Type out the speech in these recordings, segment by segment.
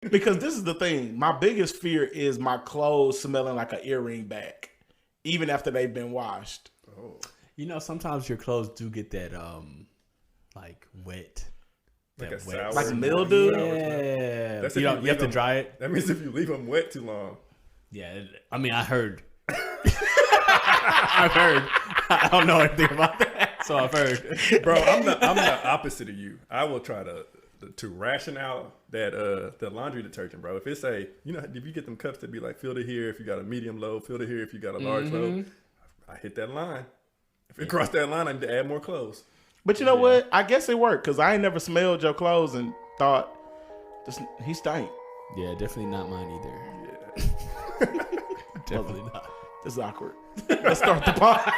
Because this is the thing. My biggest fear is my clothes smelling like an earring back, even after they've been washed. Oh. You know, sometimes your clothes do get that like wet. Like that a wet. sour. Like mildew? Yeah. That's You if know, you have to leave dry it. That means if you leave them wet too long. Yeah. I mean, I heard. I've heard. I don't know anything about that, so I've heard. Bro, I'm the opposite of you. I will try to ration out that the laundry detergent, bro. If it's if you get them cups that be like filter here if you got a medium load, filter here if you got a large load, I hit that line. If it crossed that line, I need to add more clothes. But you know what? I guess it worked because I ain't never smelled your clothes and thought he stank. Yeah, definitely not mine either. Yeah. Definitely not. This is awkward. Let's start the pod.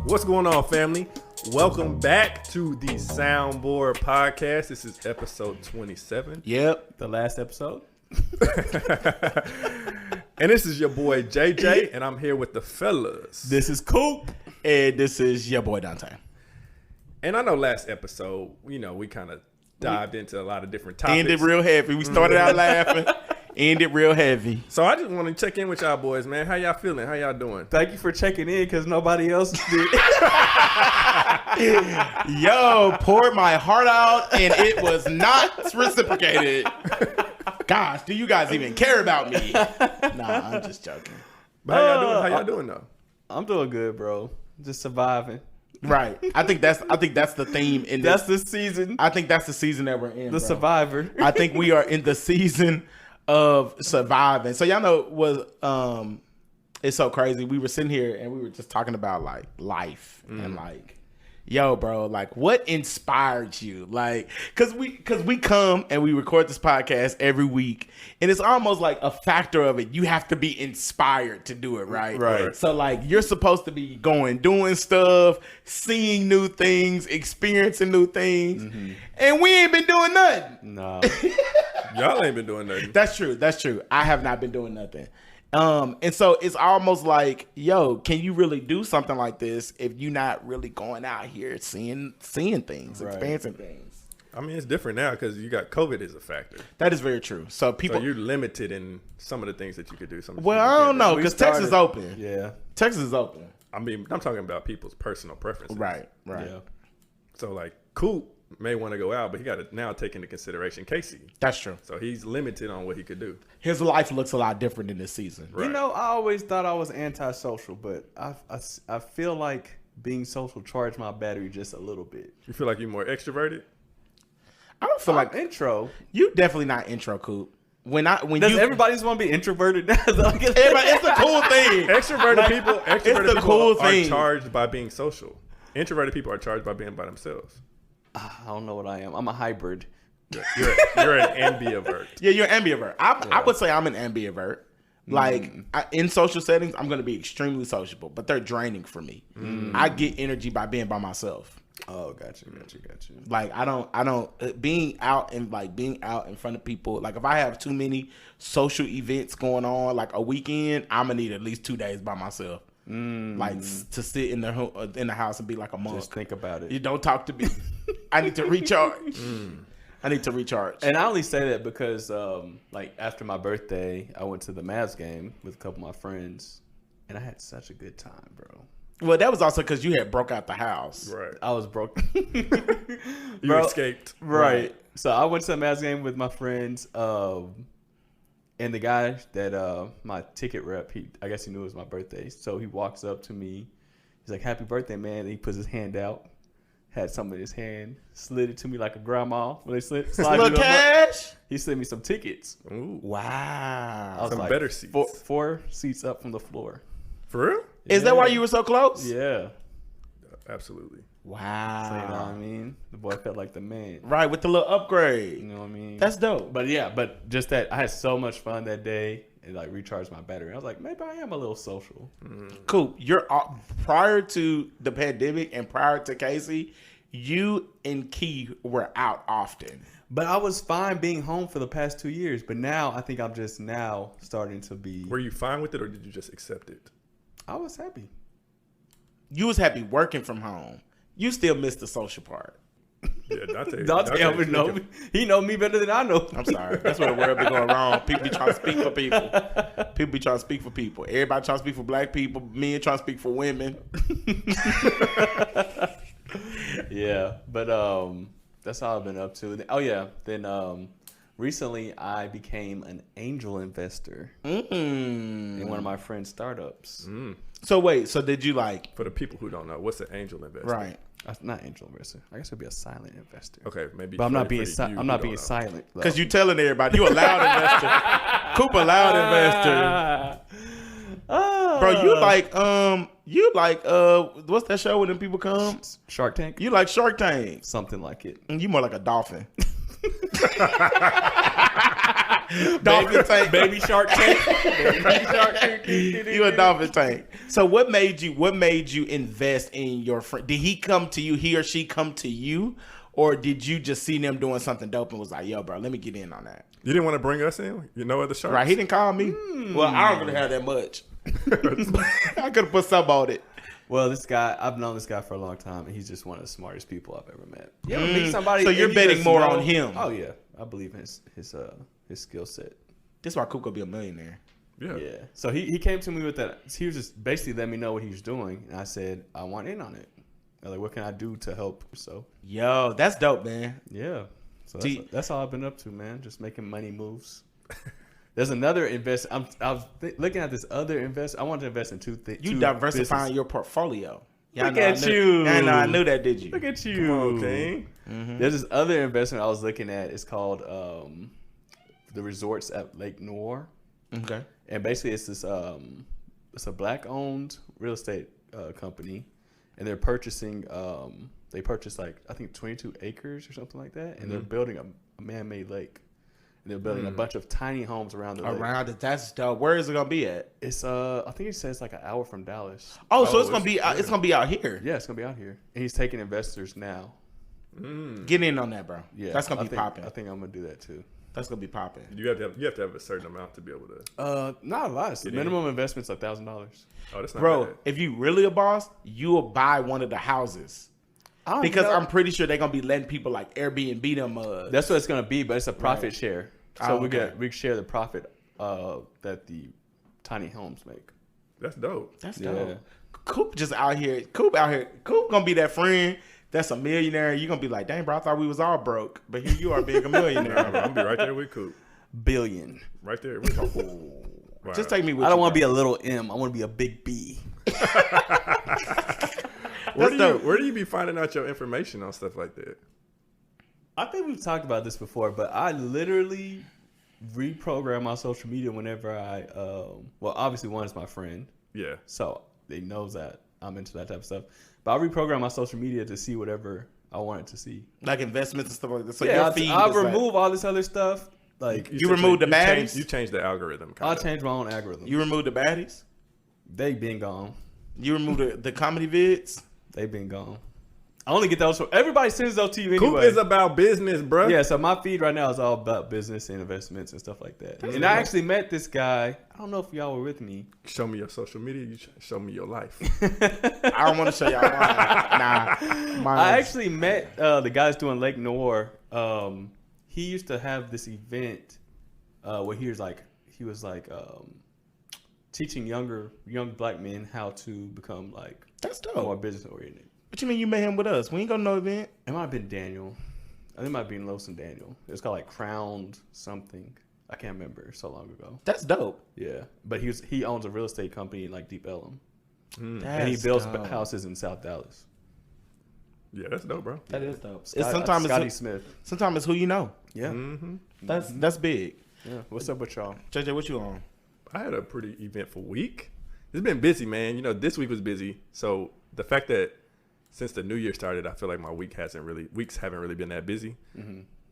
What's going on, family? Welcome back to the Soundboard Podcast. This is episode 27. Yep. The last episode. And this is your boy JJ, and I'm here with the fellas. This is Coop. And this is your boy Dante. And I know last episode, we kind of dived into a lot of different topics. Ended real heavy. We started out laughing. Ended real heavy. So I just want to check in with y'all boys, man. How y'all feeling? How y'all doing? Thank you for checking in because nobody else did. Yo, poured my heart out and it was not reciprocated. Gosh, do you guys even care about me? Nah, I'm just joking. But how y'all doing? How y'all doing though? I'm doing good, bro. Just surviving. Right. I think that's the theme in That's this. the season. I think that's the season that we're in. The bro. survivor. I think we are in the season of surviving. So y'all know it's so crazy. We were sitting here and we were just talking about like life and like, yo, bro, like what inspired you? Like, cause we come and we record this podcast every week and it's almost like a factor of it. You have to be inspired to do it, right? Right. So like you're supposed to be doing stuff, seeing new things, experiencing new things. And we ain't been doing nothing. No. Y'all ain't been doing nothing. That's true. I have not been doing nothing. And so it's almost like, yo, can you really do something like this if you're not really going out here seeing things, Right. experiencing things? I mean, it's different now because you got COVID as a factor. That is very true. So people, So you're limited in some of the things that you could do. Some of the well, things you I don't can't know do. because Texas is open. Yeah. Texas is open. I mean, I'm talking about people's personal preferences. Right. Yeah. So like, Coop may want to go out, but he got to now take into consideration Casey. That's true. So he's limited on what he could do. His life looks a lot different in this season. Right. You know, I always thought I was antisocial, but I feel like being social charged my battery just a little bit. You feel like you're more extroverted? I don't feel like intro. you definitely not intro Coop. When Does everybody just want to be introverted now? everybody, it's a cool thing. Extroverted people the cool are thing. charged by being social. Introverted people are charged by being by themselves. I don't know what I am. I'm a hybrid. You're an ambivert. Yeah, you're an ambivert. I would say I'm an ambivert. Like in social settings, I'm going to be extremely sociable, but they're draining for me. I get energy by being by myself. Oh, gotcha. Like I don't being out in front of people. Like if I have too many social events going on, like a weekend, I'm gonna need at least 2 days by myself. Like to sit in the house and be like a monk. Just think about it. You don't talk to me. I need to recharge. I need to recharge. And I only say that because, like, after my birthday, I went to the Mavs game with a couple of my friends, and I had such a good time, bro. Well, that was also because you had broke out the house. Right. I was broke. You escaped. Right. So I went to the Mavs game with my friends, and the guy that my ticket rep, I guess he knew it was my birthday. So he walks up to me. He's like, "Happy birthday, man!" And he puts his hand out, had something in his hand, slid it to me like a grandma when they slide Little cash. He sent me some tickets. Ooh. I Wow. was Some like, better seats. Four seats up from the floor. For real? Is that why you were so close? Yeah. Absolutely. So, you know what Wow. I mean? The boy felt like the man. Right, with the little You upgrade. know what I mean? That's dope. But yeah, but just that I had so much fun that day. It like recharged my battery. I was like, maybe I am a little social. Cool. You're prior to the pandemic and prior to Casey, you and Key were out often. But I was fine being home for the past 2 years. But now I think I'm just now starting to be. Were you fine with it, or did you just accept it? I was happy. You was happy working from home. You still missed the social part. Yeah, Dante ever know me. He know me better than I know. I'm sorry. That's where the world be going wrong. People be trying to speak for people. People be trying to speak for people. Everybody trying to speak for black people. Men trying to speak for women. Yeah, but that's all I've been up to. Oh yeah, then recently I became an angel investor in one of my friend's startups. So wait, so did you like? For the people who don't know, what's an angel investor? Right. Not angel investor. I guess it'd be a silent investor. Okay, maybe. But I'm not being I'm not being silent. Because you telling everybody you a loud investor. Cooper loud investor. Bro, you like what's that show when them people come? Shark Tank? You like Shark Tank. Something like it. You more like a dolphin. Dolphin tank. Baby Shark Tank. Baby Shark Tank. You a dolphin tank. So what made you invest in your friend? Did he come to you? He or she come to you? Or did you just see them doing something dope and was like, yo, bro, let me get in on that? You didn't want to bring us in? You know other sharks? Right, he didn't call me. Well, I don't really have that much. I could have put some on it. Well, this guy, I've known this guy for a long time, and he's just one of the smartest people I've ever met. You ever meet somebody? So you're and betting just more know- on him. Oh yeah, I believe in his skill set. This is why Coop gonna be a millionaire. Yeah. Yeah. So he came to me with that. He was just basically letting me know what he was doing, and I said I want in on it. I was like, what can I do to help? So Yo, that's dope, man. yeah. So See- that's all I've been up to, man. Just making money moves. There's another invest. I was looking at this other invest. I wanted to invest in two things. You diversifying your portfolio. Yeah, Look at you. I know, I knew that, did you? Look at you. Come on, King. There's this other investment I was looking at. It's called the resorts at Lake Noir, Okay. and basically it's this it's a black-owned real estate company, and they're purchasing they purchased like I think 22 acres or something like that, and they're building a man-made lake. And they're building a bunch of tiny homes around the lake. Around it, that's dope. Where is it gonna be at? It's I think it says like an hour from Dallas. Oh, so Oh, it's gonna be it's- it's gonna be out here. Yeah, it's gonna be out here, and he's taking investors now. Get in on that, bro. Yeah, That's gonna I be think- popping. I think I'm gonna do that too. That's gonna be popping. You have to have a certain amount to be able to. Not a lot. The Get in. minimum investment's $1,000. Oh, that's not Bro, bad. if you really a boss, you will buy one of the houses. Because I'm pretty sure they're gonna be letting people like Airbnb them. That's what it's gonna be, but it's a profit share. So Oh, okay. we share the profit that the tiny homes make. That's dope. That's Yeah. dope. Coop just out here. Coop gonna be that friend that's a millionaire. You gonna be like, dang, bro, I thought we was all broke, but here you are being a Nah, millionaire. bro, I'm gonna be right there with Coop. Billion. Right there with Coop. Wow. Just take me with I don't you, want to be bro. a little M. I want to be a big B. Where do you be finding out your information on stuff like that? I think we've talked about this before, but I literally reprogram my social media whenever I well, obviously one is my friend, Yeah. so they knows that I'm into that type of stuff. But I reprogram my social media to see whatever I want it to see. Like investments and stuff like that. So Yeah, your feed I is like- remove all this other stuff. Like You removed the baddies? You changed the algorithm. I'll Kinda. change my own algorithm. you removed the baddies. They been gone. You removed the comedy vids. They been gone. I only get those from everybody sends those to you Coop anyway. is about business, bro. Yeah, so my feed right now is all about business and investments and stuff like that. And I actually met this guy. I don't know if y'all were with me. Show me your social media. You show me your life. I don't want to show y'all mine. Nah, mine. I actually met the guys doing Lake Noir. He used to have this event where he was like teaching young black men how to become like That's more dope. business oriented. What you mean you met him with us? We ain't go to no event. It might have been Daniel. I think it might have been Los and Daniel. It's called like Crowned something. I can't remember. So long ago. That's dope. Yeah, but he owns a real estate company in like Deep Ellum, That's and he builds dope. houses in South Dallas. Yeah, that's dope, bro. That is dope. Scotty Smith. Sometimes it's who you know. Yeah, Mm-hmm. That's big. yeah. What's up with y'all? JJ, what you on? I had a pretty eventful week. It's been busy, man. You know, this week was busy. So the fact that since the new year started, I feel like my weeks haven't really been that busy.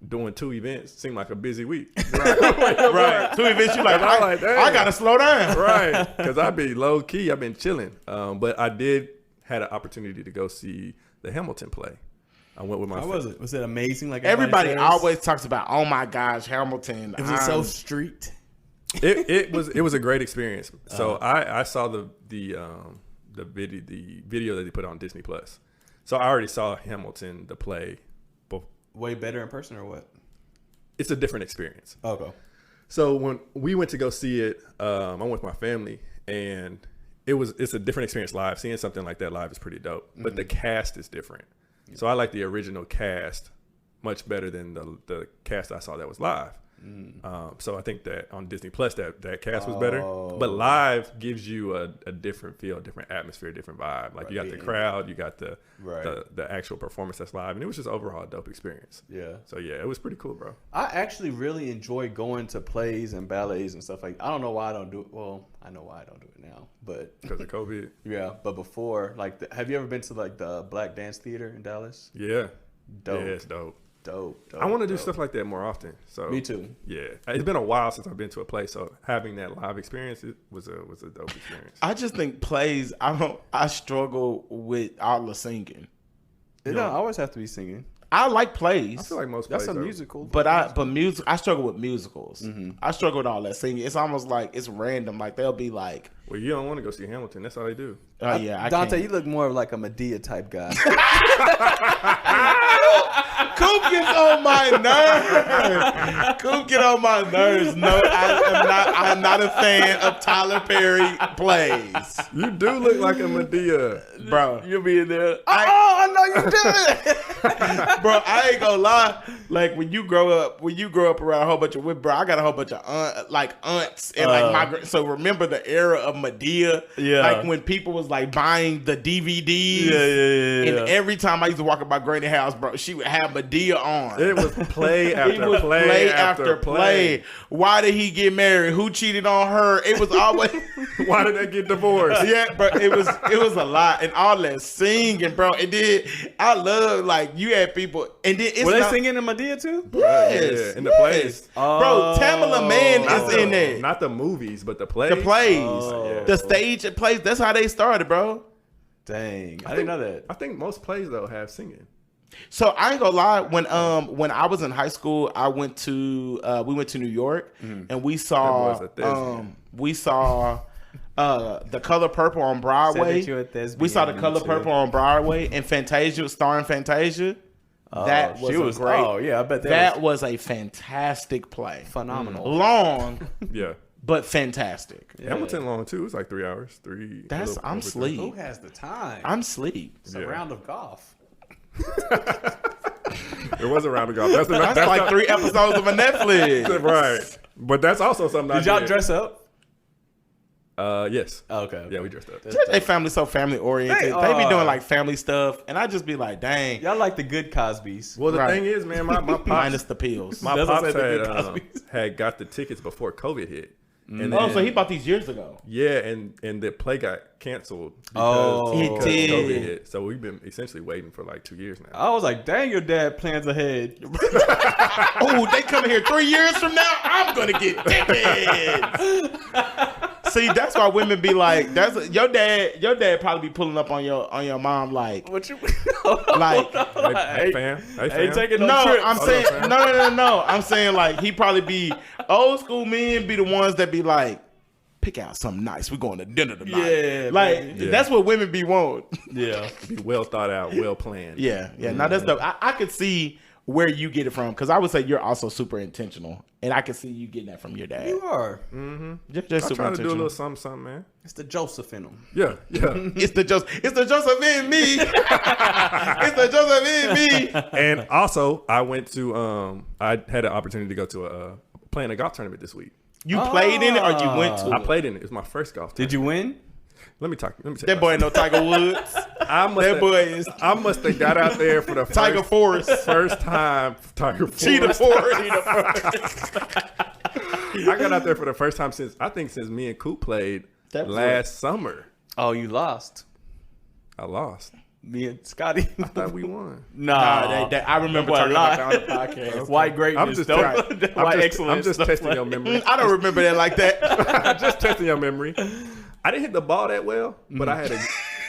Doing 2 events seemed like a busy week. Right. 2 events. You like, I'm like, damn. I gotta slow down. Right. Because I've been low key. I've been chilling. But I had an opportunity to go see the Hamilton play. I went with my. How was it? Was it amazing? Like Everybody says? always talks about, oh my gosh, Hamilton. Was it so street? It was a great experience. So I saw the video that they put on Disney Plus. So I already saw Hamilton, the play. Way better in person or what? It's a different experience. Okay. So when we went to go see it, I went with my family, and it's a different experience live. Seeing something like that live is pretty dope. But the cast is different. So I like the original cast much better than the cast I saw that was live. So I think that on Disney Plus that cast was better, but live gives you a different feel, a different atmosphere, a different vibe. Like you got the crowd, you got the actual performance that's live, and it was just overall a dope experience. Yeah. So yeah, it was pretty cool, bro. I actually really enjoy going to plays and ballets and stuff like. I don't know why I don't do it. Well, I know why I don't do it now, but Because of COVID. yeah. But before, like, have you ever been to like the Black Dance Theater in Dallas? Yeah. Dope. Yeah, it's dope. Dope. I want to do stuff like that more often. So Me too. Yeah, it's been a while since I've been to a play, so having that live experience was a dope experience. I just think plays, I struggle with all the singing. It don't always have to be singing. I like plays. I feel like most That's plays a are- musical. But music, I struggle with musicals. Mm-hmm. I struggle with all that singing. It's almost like it's random. Like they'll be like, Well, you don't want to go see Hamilton. That's how they do. oh yeah, I Dante, can't. you look more of like a Medea type guy. Coop gets on my nerves. Coop get on my nerves. No, I'm not a fan of Tyler Perry plays, You do look like a Medea. bro. You'll be in there. I know you did. Bro, I ain't gonna lie. Like when you grow up around a whole bunch of women, bro, I got a whole bunch of aunts and so remember the era of Medea? Yeah. Like when people was like buying the DVDs. Yeah. And every time I used to walk up my granny house, bro, she would have Medea on. It was play after It was play after play. Why did he get married? Who cheated on her? It was always Why did they get divorced? yeah, bro. It was a lot, and all that singing, bro. It did. I love like you had people, and then it's Were they not, singing in Medea too? Yes, Yeah, in the plays. bro. Tamala Man Not is in there. Not the movies, but the plays. The plays, Oh. the stage plays. That's how they started, bro. Dang, I didn't know that. I think most plays though have singing. So I ain't gonna lie. When I was in high school, we went to New York, and we saw That boy's a thespian. The Color Purple on Broadway. Said that you're a thespian, We saw The me Color too. Purple on Broadway, and Fantasia, starring Fantasia. That she was great. Oh yeah, I bet That was a fantastic play. phenomenal. Long, Yeah. but fantastic. Hamilton long too. It's like 3 hours. I'm Who sleep. has the time? I'm sleep. It's a Yeah. round of golf. It was a round of golf. That's That's like 3 episodes of a Netflix. right. But that's also something. Did y'all dress up? Yes. Oh, okay. Yeah, we dressed up. They family so family oriented. They They be are. doing like family stuff, and I just be like, dang. Y'all like the good Cosbys. Well, the Right. thing is, man, my pops, Minus the pills. my That's what I pops said, the had, good Cosbys. had got the tickets before COVID hit. And Oh, then- so he bought these years ago. Yeah, and the play got canceled Oh. because, It because did. COVID hit. So we've been essentially waiting for like 2 years now. I was like, dang, your dad plans ahead. Oh, they coming here 3 years from now. I'm gonna get tickets. See, that's why women be like, "That's your dad." Your dad probably be pulling up on your mom like, What you like. Hey, fam. Hey, Ain't fam. taking no, No, trips. I'm saying fam. no. I'm saying like he probably be old school men be the ones that be like, pick out something nice. We're going to dinner tonight. Yeah, like baby. Yeah. that's what women be want. Yeah. Be well thought out, well planned. Yeah. Now that's dope. I could see where you get it from because I would say you're also super intentional, and I can see you getting that from your dad. You are. Just I super try to do a intentional. little something, man. It's the Joseph in them. Yeah. It's the Joseph in me. It's the Joseph in me. And also, I went to I had an opportunity to go to playing a golf tournament this week. You played in it or you went to I it? played in it. It was my first golf Did tournament. you win? Let me tell That you boy ain't no Tiger Woods. That boy is I must have got out there for the Tiger Forest. first time. Tiger Forest. Cheetah Forest. I got out there for the first time since me and Coop played That was last summer. Oh, you lost. I lost. Me and Scotty. I thought we won. Nah, I remember Boy, talking lie. about that on the podcast. White greatness. I'm just, don't- trying- White excellence. I'm just stuff testing like- your memory. I don't remember that like that. Just testing your memory. I didn't hit the ball that well, but I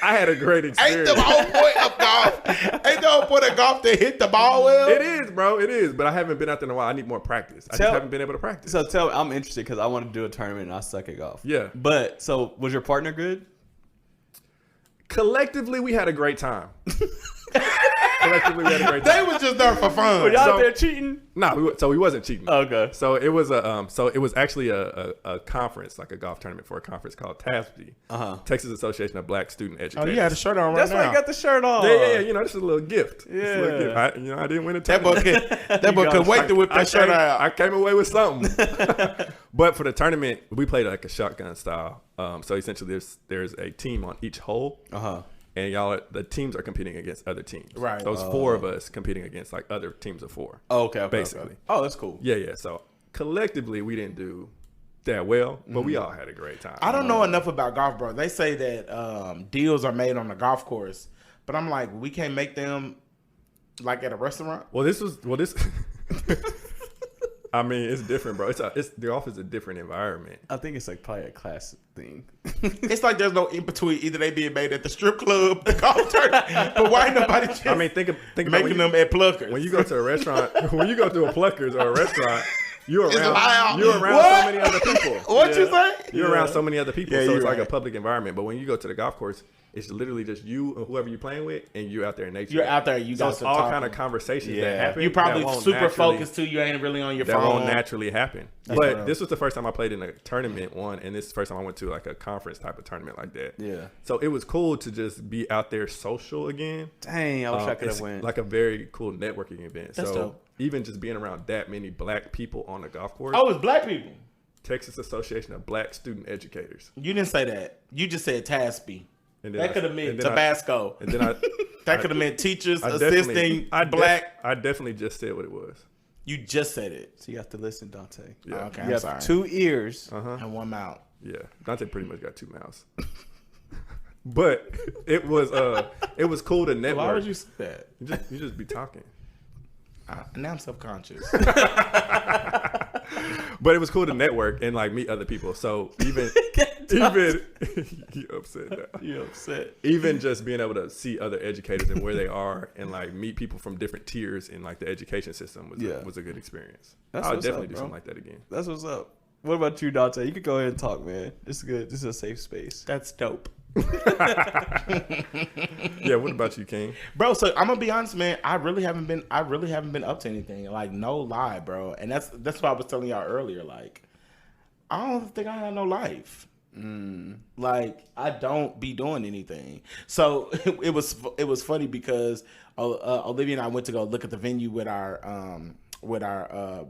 I had a great Ain't experience. the whole point of golf? Ain't the whole point of golf to hit the ball well? It is, bro. It is. But I haven't been out there in a while. I need more practice. I just haven't been able to practice. So I'm interested because I want to do a tournament and I suck at golf. Yeah. But so was your partner good? Collectively, we had a great time. Collectively, we had a great They time. was just there for fun. Were y'all So- out there cheating? No, so we wasn't cheating. Okay. So it was actually a conference, like a golf tournament for a conference called TASB, Texas Association of Black Student Oh, Educators. you had a shirt on right That's now. why you got the shirt on. Yeah. You know, this is a little gift. This is a little Yeah. gift. I didn't win a That tournament. boy could wait to whip that shirt out. I came away with something. But for the tournament, we played like a shotgun style. So essentially, there's a team on each hole. And the teams are competing against other teams. Right. Those four of us competing against like other teams of four. Okay. Basically. Okay. Oh, that's cool. Yeah. So collectively, we didn't do that well, but we all had a great time. I don't know enough about golf, bro. They say that deals are made on the golf course, but I'm like, we can't make them like at a restaurant. This. I mean, it's different, bro. The golf is a different environment. I think it's like probably a class thing. It's like there's no in between. Either they being made at the strip club, the golf tournament, but why ain't nobody just I mean, think about making them at Pluckers? when you go to a restaurant, when you go to a Pluckers or a restaurant, you're loud. around What? so many other people. What you say? You're around so many other people, Yeah, so you're it's like a right. public environment. But when you go to the golf course, it's literally just you and whoever you're playing with, and you're out there in nature. You're out there. You So got it's to all talk. kind of conversations Yeah. that happen. You probably that won't super naturally- focused too. You ain't really on your That phone. won't naturally happen. real. But this was the first time I played in a tournament one, and this is the first time I went to like a conference type of tournament like that. Yeah. So it was cool to just be out there social again. Dang, I wish I could It's have went. like a very cool networking event. That's so dope. even just being around that many black people on the golf course, Oh, it's black people. Texas Association of Black Student Educators. You didn't say that. You just said TASB. And then That I- could have and meant then I- Tabasco. And then I That could have meant teachers I assisting I black. I definitely just said what it was. You just said it. So you have to listen, Dante. Yeah. Okay, You I'm have sorry. 2 ears. And one mouth. Yeah. Dante pretty much got 2 mouths. But it was cool to network. Why would you say that? You just be talking. Now I'm subconscious. But it was cool to network and like meet other people. So even you upset now. You upset. Even just being able to see other educators and where they are and like meet people from different tiers in like the education system was a good experience. That's I would what's definitely up, do bro. something like that again. That's what's up. What about you, Dante? You could go ahead and talk, man. This is good. This is a safe space. That's dope. Yeah, what about you, King? Bro, so I'm gonna be honest, man. I really haven't been up to anything. Like, no lie, bro. And that's what I was telling y'all earlier. Like, I don't think I have no life. Like, I don't be doing anything. So it was funny because Olivia and I went to go look at the venue with our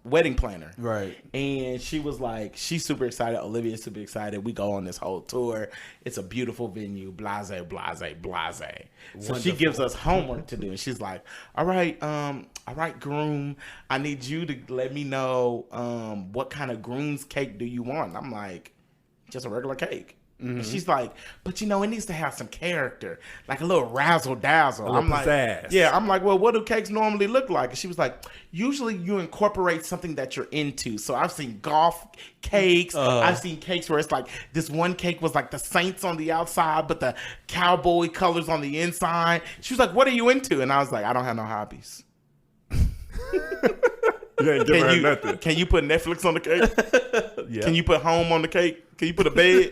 wedding planner. Right. And she was like, she's super excited. Olivia's super excited. We go on this whole tour. It's a beautiful venue. Blase, blase, blase. So she gives us homework to do. And she's like, all right, groom, I need you to let me know what kind of groom's cake do you want? I'm like, just a regular cake. And she's like, but it needs to have some character, like a little razzle dazzle. little I'm like, pizzazz. yeah. I'm like, well, what do cakes normally look like? And she was like, usually you incorporate something that you're into. So I've seen golf cakes. I've seen cakes where it's like this one cake was like the Saints on the outside, but the cowboy colors on the inside. She was like, what are you into? And I was like, I don't have no hobbies. You ain't giving her nothing. Can you put Netflix on the cake? Yeah. Can you put home on the cake? Can you put a bed?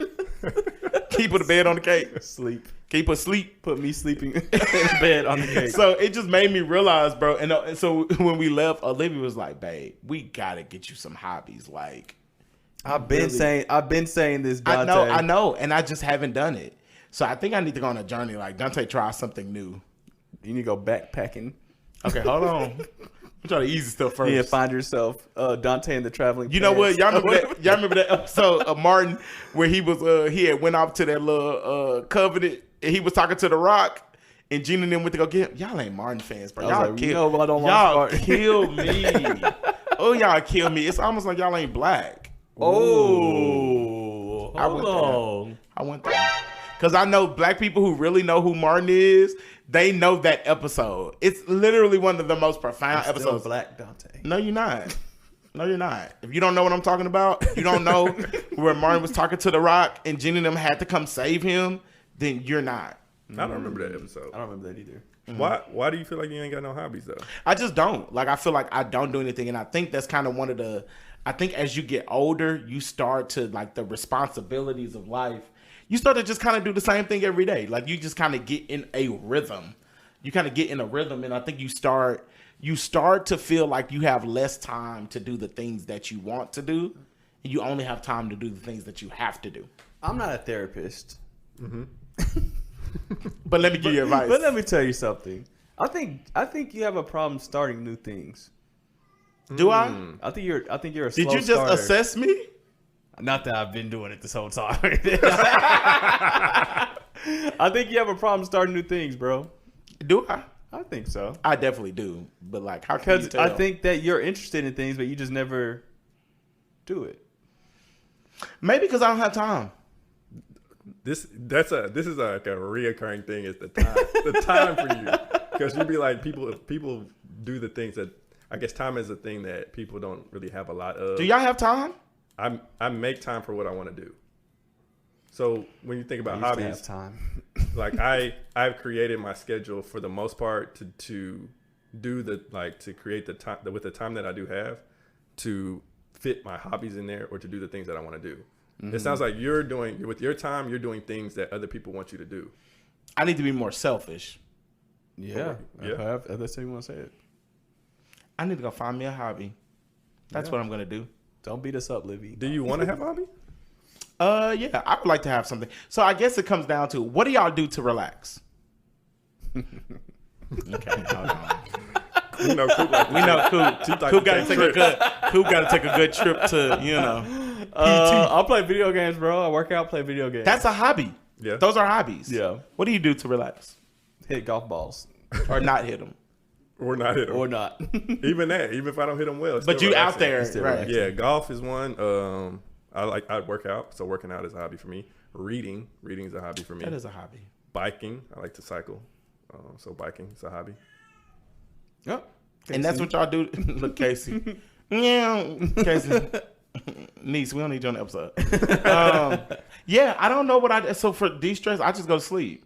Can you put a bed on the cake? Sleep. Can you put sleep? Put me sleeping in bed on the cake. So it just made me realize, bro. And so when we left, Olivia was like, "Babe, we gotta get you some hobbies." Like, I've been saying this, Dante. I know, and I just haven't done it. So I think I need to go on a journey. Like, Dante, try something new. You need to go backpacking. Okay, hold on. I'm trying to easy stuff first. You need to find yourself Dante and the Traveling You know what? Pants. Y'all remember that episode of Martin where he was he had went off to that little covenant and he was talking to The Rock and Gina and them went to go get him. Y'all ain't Martin fans, bro. I was Y'all like, kill, you know what, I don't y'all watch Martin. kill me. Oh, y'all kill me. It's almost like y'all ain't black. Oh, I went hold there. on. I went there. Because I know black people who really know who Martin is, they know that episode. It's literally one of the most profound Still episodes. black, Dante. No, you're not. No, you're not. If you don't know what I'm talking about, you don't know where Martin was talking to The Rock and Jenny and them had to come save him. then you're not. I don't remember that episode. I don't remember that either. Why do you feel like you ain't got no hobbies though? I just don't. Like, I feel like I don't do anything. And I think that's kind of one of the, I think as you get older, you start to, like, the responsibilities of life, you start to just kind of do the same thing every day. Like, you just kind of get in a rhythm. You kind of get in a rhythm. And I think you start to feel like you have less time to do the things that you want to do. And you only have time to do the things that you have to do. I'm not a therapist. But let me give you advice. But let me tell you something. I think you have a problem starting new things. Do I? I think you're a Did slow you just starter. assess me? Not that I've been doing it this whole time. I think you have a problem starting new things, bro. Do I? I think so. I definitely do. But, like, how can you Because tell? I think that you're interested in things, but you just never do it. Maybe because I don't have time. This is like a reoccurring thing. Is the time for you, because you'd be like people do the things that I guess time is a thing that people don't really have a lot of. Do y'all have time? I make time for what I want to do. So when you think about I used to hobbies, have time. like I've created my schedule for the most part to do to create the time with the time that I do have to fit my hobbies in there or to do the things that I want to do. It sounds like with your time, you're doing things that other people want you to do. I need to be more selfish. Yeah. Yeah. That's how you want to say it. I need to go find me a hobby. That's what I'm going to do. Don't beat us up, Livy. Do you want to have a hobby? Yeah, I would like to have something. So I guess it comes down to, what do y'all do to relax? Okay, hold on. We know Coop Coop got to take a good trip to, I'll play video games, bro. I work out, play video games. That's a hobby. Yeah. Those are hobbies. Yeah. What do you do to relax? Hit golf balls. Or not hit them? Or not hit 'em. Or not. Even if I don't hit them well. it's But still you out relaxing. there, Still right? relaxing. Yeah, golf is one. I work out, so working out is a hobby for me. Reading is a hobby for me. That is a hobby. Biking, I like to cycle, so biking is a hobby. Yep. And that's what y'all do. Look, Casey. Yeah, Casey. Niece, we don't need you on the episode. Yeah, I don't know what I do. So for de-stress, I just go to sleep.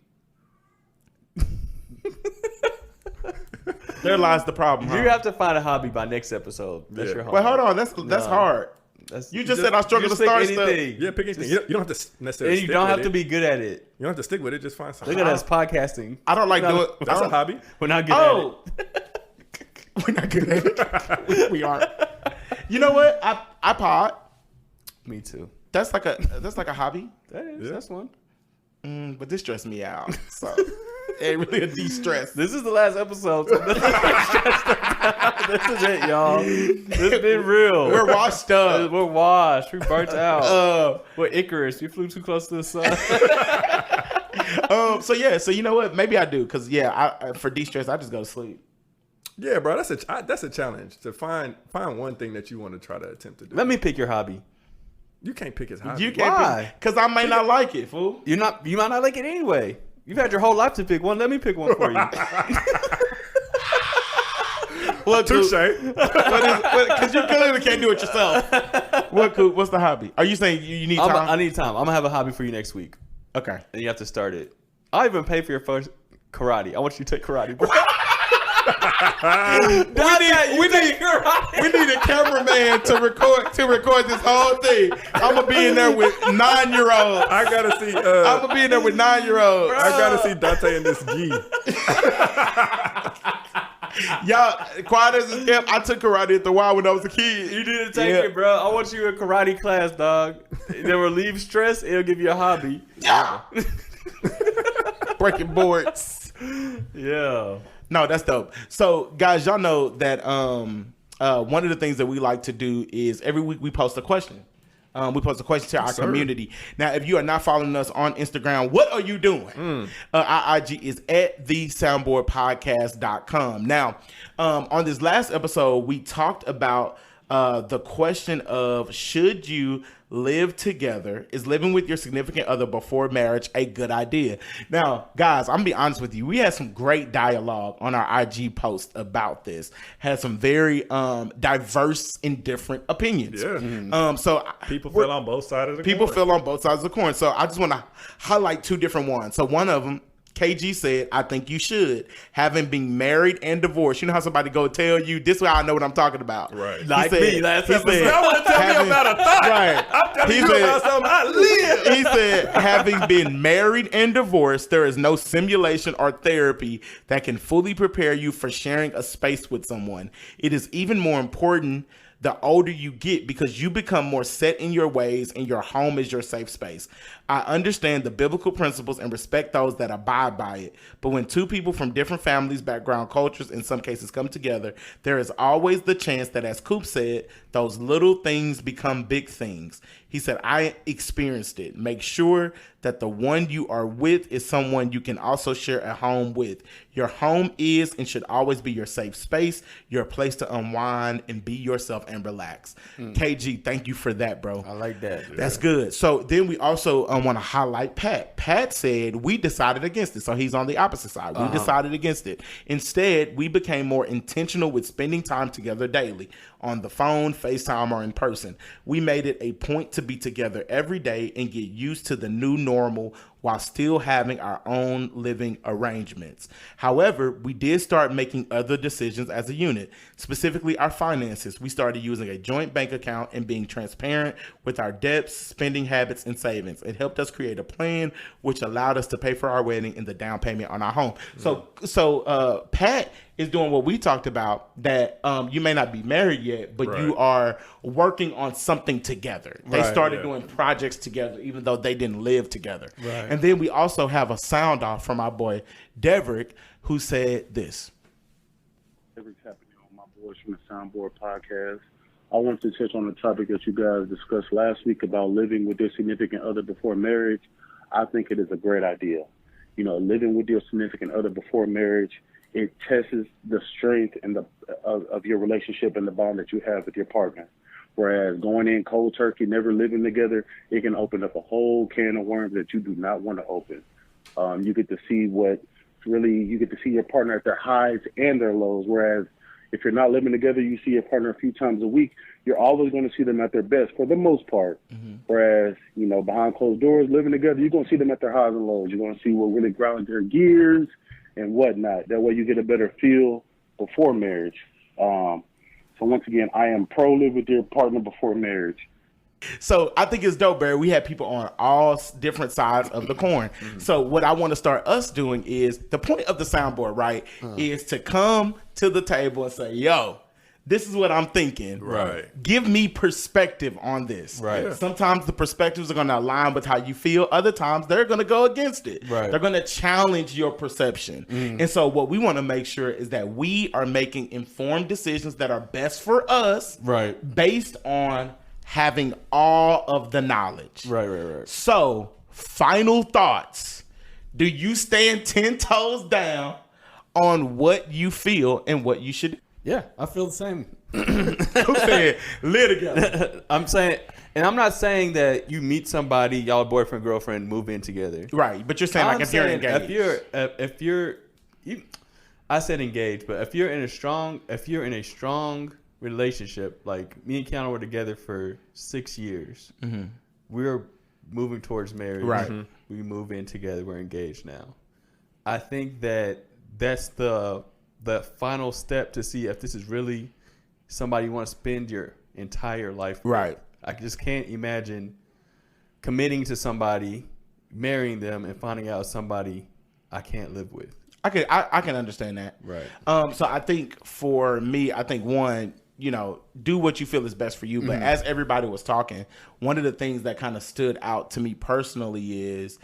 There lies the problem. You have to find a hobby by next episode. That's Yeah. your hobby. Well, hold on. That's hard. You just said I struggle to pick start stuff. anything. Yeah, pick anything. You don't have to necessarily. And you stick don't with have to it. be good at it. You don't have to stick with it. Just find something. Look at us podcasting. I don't like doing. That's a hobby. We're not good Oh, at it. we're not good at it. We aren't. You know what? I pod. Me too. That's like a hobby. That is. Yeah. That's one. But this stressed me out. So it ain't really a de-stress. This is the last episode. So this is it, y'all. This been real. We're washed up. We're washed. We burnt out. Uh, We're Icarus. We flew too close to the sun. So yeah. So you know what? Maybe I do. Cause I for de-stress, I just go to sleep. Yeah, bro. That's a challenge to find one thing that you want to try to attempt to do. Let me pick your hobby. You can't pick his hobby. You can't. Why? Because I may not like it, fool. You might not like it anyway. You've had your whole life to pick one. Let me pick one for you. What, Coop? Touche. Because you clearly can't do it yourself. What, Coop? What's the hobby? Are you saying you need time? I need time. I'm gonna have a hobby for you next week, Okay. and you have to start it. I'll even pay for your first karate. I want you to take karate, bro. We need a cameraman to record this whole thing. I'm gonna be in there with 9-year-olds. I gotta see. I'm gonna be in there with 9-year-olds. I gotta see Dante in this gi. Y'all, quiet as it's kept. I took karate at the Y when I was a kid. You need to take Yeah. it, bro. I want you in karate class, dog. It'll relieve stress. It'll give you a hobby. Breaking boards. Yeah. No, that's dope. So, guys, y'all know that one of the things that we like to do is every week we post a question. We post a question to our community. Now, if you are not following us on Instagram, what are you doing? Our IG is at thesoundboardpodcast.com. Now, on this last episode, we talked about the question of should you live together, is living with your significant other before marriage a good idea? Now, guys, I'm gonna be honest with you. We had some great dialogue on our IG post about this. Had some very diverse and different opinions. Yeah. So People fell on both sides of the people coin. fell on both sides of the coin. So I just want to highlight two different ones. So one of them, KG said, I think you should. Having been married and divorced. You know how somebody go tell you, this way I know what I'm talking about. Right. Like me last episode. Y'all want to tell me about a thought? Right. I'm telling He you said- about something I live. He said, having been married and divorced, there is no simulation or therapy that can fully prepare you for sharing a space with someone. It is even more important the older you get because you become more set in your ways and your home is your safe space. I understand the biblical principles and respect those that abide by it. But when two people from different families, background, cultures, in some cases come together, there is always the chance that, as Coop said, those little things become big things. He said, I experienced it. Make sure that the one you are with is someone you can also share a home with. Your home is and should always be your safe space, your place to unwind and be yourself and relax. KG, thank you for that, bro. I like that. That's good. So then we also want to highlight Pat. Pat said we decided against it. So he's on the opposite side. We decided against it. Instead, we became more intentional with spending time together daily on the phone, FaceTime, or in person. We made it a point to be together every day and get used to the new normal while still having our own living arrangements. However, we did start making other decisions as a unit, specifically our finances. We started using a joint bank account and being transparent with our debts, spending habits, and savings. It helped us create a plan which allowed us to pay for our wedding and the down payment on our home. So Pat is doing what we talked about, that you may not be married yet, but you are working on something together. They started doing projects together, even though they didn't live together. Right. And then we also have a sound off from our boy Deverick, who said this. Everything's happening on my boys from the Soundboard podcast. I wanted to touch on the topic that you guys discussed last week about living with your significant other before marriage. I think it is a great idea. You know, living with your significant other before marriage, it tests the strength and of your relationship and the bond that you have with your partner. Whereas going in cold turkey, never living together, it can open up a whole can of worms that you do not want to open. You get to see you get to see your partner at their highs and their lows. Whereas if you're not living together, you see your partner a few times a week, you're always going to see them at their best for the most part. Mm-hmm. Whereas, you know, behind closed doors, living together, you're going to see them at their highs and lows. You're going to see what really grinds their gears and whatnot. That way you get a better feel before marriage. So once again, I am pro live with your partner before marriage. So I think it's dope, Barry. We have people on all different sides of the coin. Mm-hmm. So what I want to start us doing is, the point of the soundboard, right, is to come to the table and say, yo, this is what I'm thinking. Right. Give me perspective on this. Right. Yeah. Sometimes the perspectives are going to align with how you feel. Other times they're going to go against it. Right. They're going to challenge your perception. And so what we want to make sure is that we are making informed decisions that are best for us. Right. Based on having all of the knowledge. Right. So, final thoughts. Do you stand 10 toes down on what you feel and what you should do? Yeah, I feel the same. Who said live together? I'm saying, and I'm not saying that you meet somebody, y'all boyfriend, girlfriend, move in together. Right, but you're saying like if you're engaged. If you're, I said engaged, but if you're in a strong relationship, like me and Keanu were together for 6 years, we're moving towards marriage. Right, we move in together. We're engaged now. I think that's the final step to see if this is really somebody you want to spend your entire life with. Right. I just can't imagine committing to somebody, marrying them, and finding out somebody I can't live with. I can understand that. Right. So I think for me, one, you know, do what you feel is best for you. But as everybody was talking, one of the things that kind of stood out to me personally is,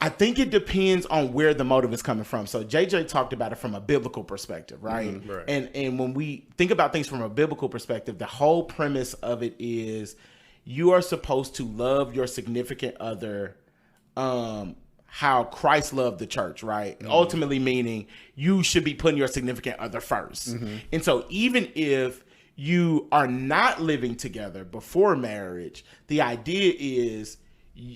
I think it depends on where the motive is coming from. So JJ talked about it from a biblical perspective, right? Right. And when we think about things from a biblical perspective, the whole premise of it is you are supposed to love your significant other how Christ loved the church, right? Ultimately meaning you should be putting your significant other first. And so even if you are not living together before marriage, the idea is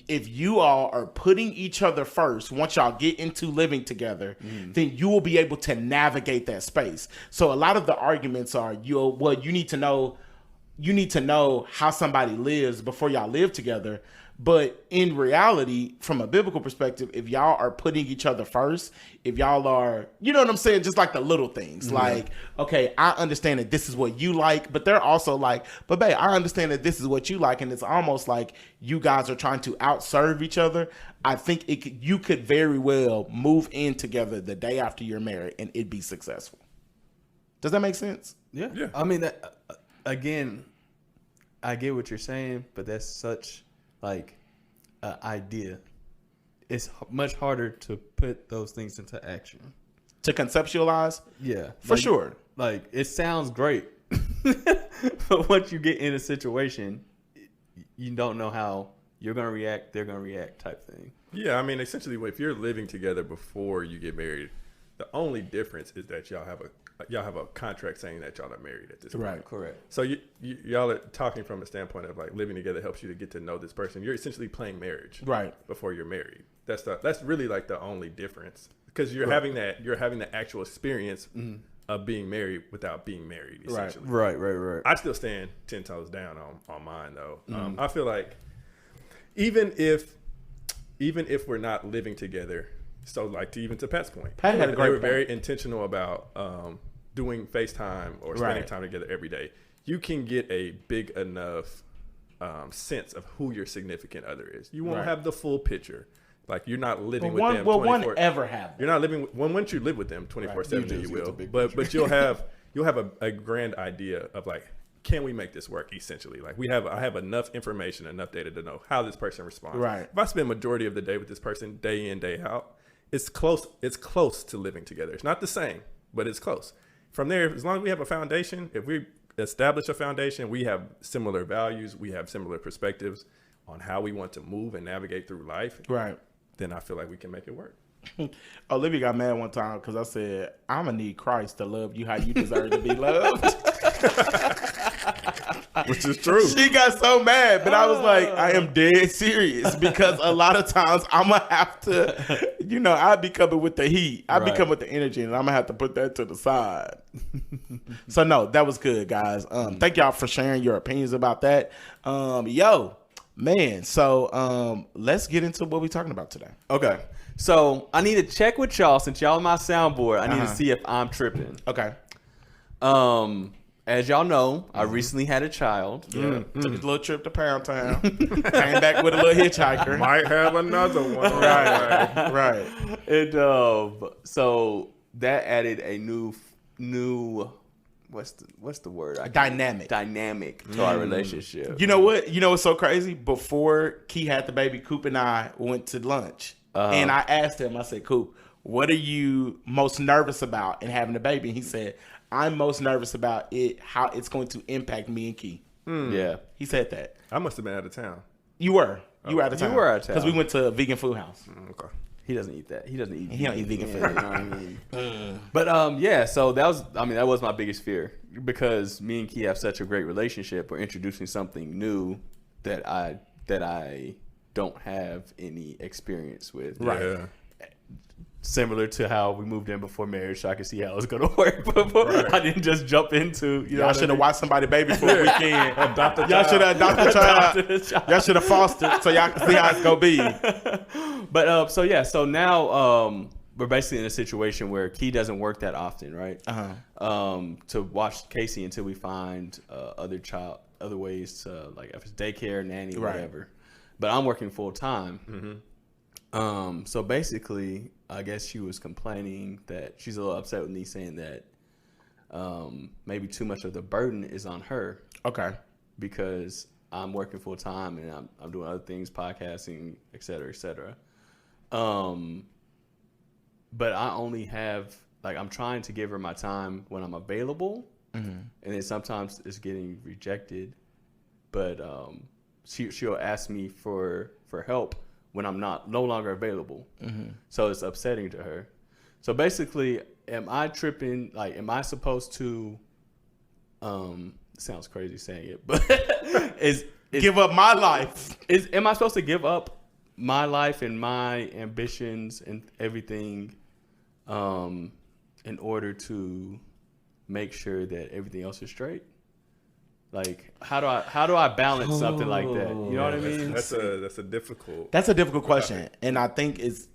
if you all are putting each other first, once y'all get into living together, then you will be able to navigate that space. So a lot of the arguments are, you need to know how somebody lives before y'all live together. But in reality, from a biblical perspective, if y'all are putting each other first, if y'all are, you know what I'm saying? Just like the little things, like, okay, I understand that this is what you like, but they're also like, but babe, I understand that this is what you like. And it's almost like you guys are trying to outserve each other. I think you could very well move in together the day after you're married and it'd be successful. Does that make sense? Yeah. Yeah. I mean, again, I get what you're saying, but that's such like an idea. It's much harder to put those things into action. To conceptualize? Yeah. For sure. Like, it sounds great. But once you get in a situation, you don't know how you're going to react, they're going to react type thing. Yeah, I mean, essentially, if you're living together before you get married, the only difference is that y'all have a contract saying that y'all are married at this point. Right. Correct. So y'all are talking from a standpoint of like living together helps you to get to know this person. You're essentially playing marriage Right. before you're married. That's really like the only difference, because you're having the actual experience of being married without being married. Essentially. Right. I still stand 10 toes down on mine though. I feel like even if we're not living together, so like to Pat's point, Pat had a great they were point. very intentional about doing FaceTime or spending Right. time together every day. You can get a big enough sense of who your significant other is. You won't Right. have the full picture. Like you're not living with One them. will 24 one ever have that? You're not living with once you live with them 24/7, You do. you You get the will. big But you'll have a grand idea of like, can we make this work? Essentially, like I have enough information, enough data to know how this person responds. Right. If I spend majority of the day with this person, day in, day out, it's close. It's close to living together. It's not the same, but it's close. From there, as long as we have a foundation, if we establish a foundation, we have similar values, we have similar perspectives on how we want to move and navigate through life. Right. Then I feel like we can make it work. Olivia got mad one time because I said, I'm going to need Christ to love you how you deserve to be loved. Which is true. She got so mad, but I was like, I am dead serious, because a lot of times I'm going to have to, I'd be coming with the heat. I'd be Right. coming with the energy, and I'm going to have to put that to the side. So, no, that was good, guys. Thank y'all for sharing your opinions about that. So let's get into what we're talking about today. Okay. So I need to check with y'all, since y'all are my soundboard. I need to see if I'm tripping. Okay. As y'all know, I recently had a child. Yeah. Took a little trip to Pound Town. Came back with a little hitchhiker. Might have another one. Right. And so that added a new what's the word? Dynamic. Dynamic to our relationship. You know what? You know what's so crazy? Before Key had the baby, Coop and I went to lunch. And I asked him, I said, Coop, what are you most nervous about in having a baby? And he said, I'm most nervous about how it's going to impact me and Key. Yeah. He said that. I must have been out of town. You were out of town. You were out of town. Because we went to a vegan food house. Okay. He doesn't eat that. He doesn't eat. He don't eat vegan food. You know what I mean? But yeah, so that was my biggest fear, because me and Key have such a great relationship. We're introducing something new that I don't have any experience with. Right. Yeah. Similar to how we moved in before marriage, so I could see how it was going to work. But I didn't just jump into. Y'all should have watched somebody baby for a weekend. Adopt a Y'all should have adopted a child. a child. Y'all should have fostered so y'all can see how it's going to be. But so now we're basically in a situation where Key doesn't work that often, right? To watch Casey until we find other ways to, like, if it's daycare, nanny, Right. whatever. But I'm working full time. So basically, I guess she was complaining that she's a little upset with me, saying that maybe too much of the burden is on her, Okay. because I'm working full time and I'm doing other things, podcasting, et cetera, et cetera. But I only have, like, I'm trying to give her my time when I'm available, and then sometimes it's getting rejected. But she'll ask me for help when I'm no longer available. So it's upsetting to her. So basically, am I tripping? Like, am I supposed to sounds crazy saying it, but is give up my life. Am I supposed to give up my life and my ambitions and everything in order to make sure that everything else is straight? Like, how do I balance something like that? You know what I mean? That's a difficult. That's a difficult question, and I think it's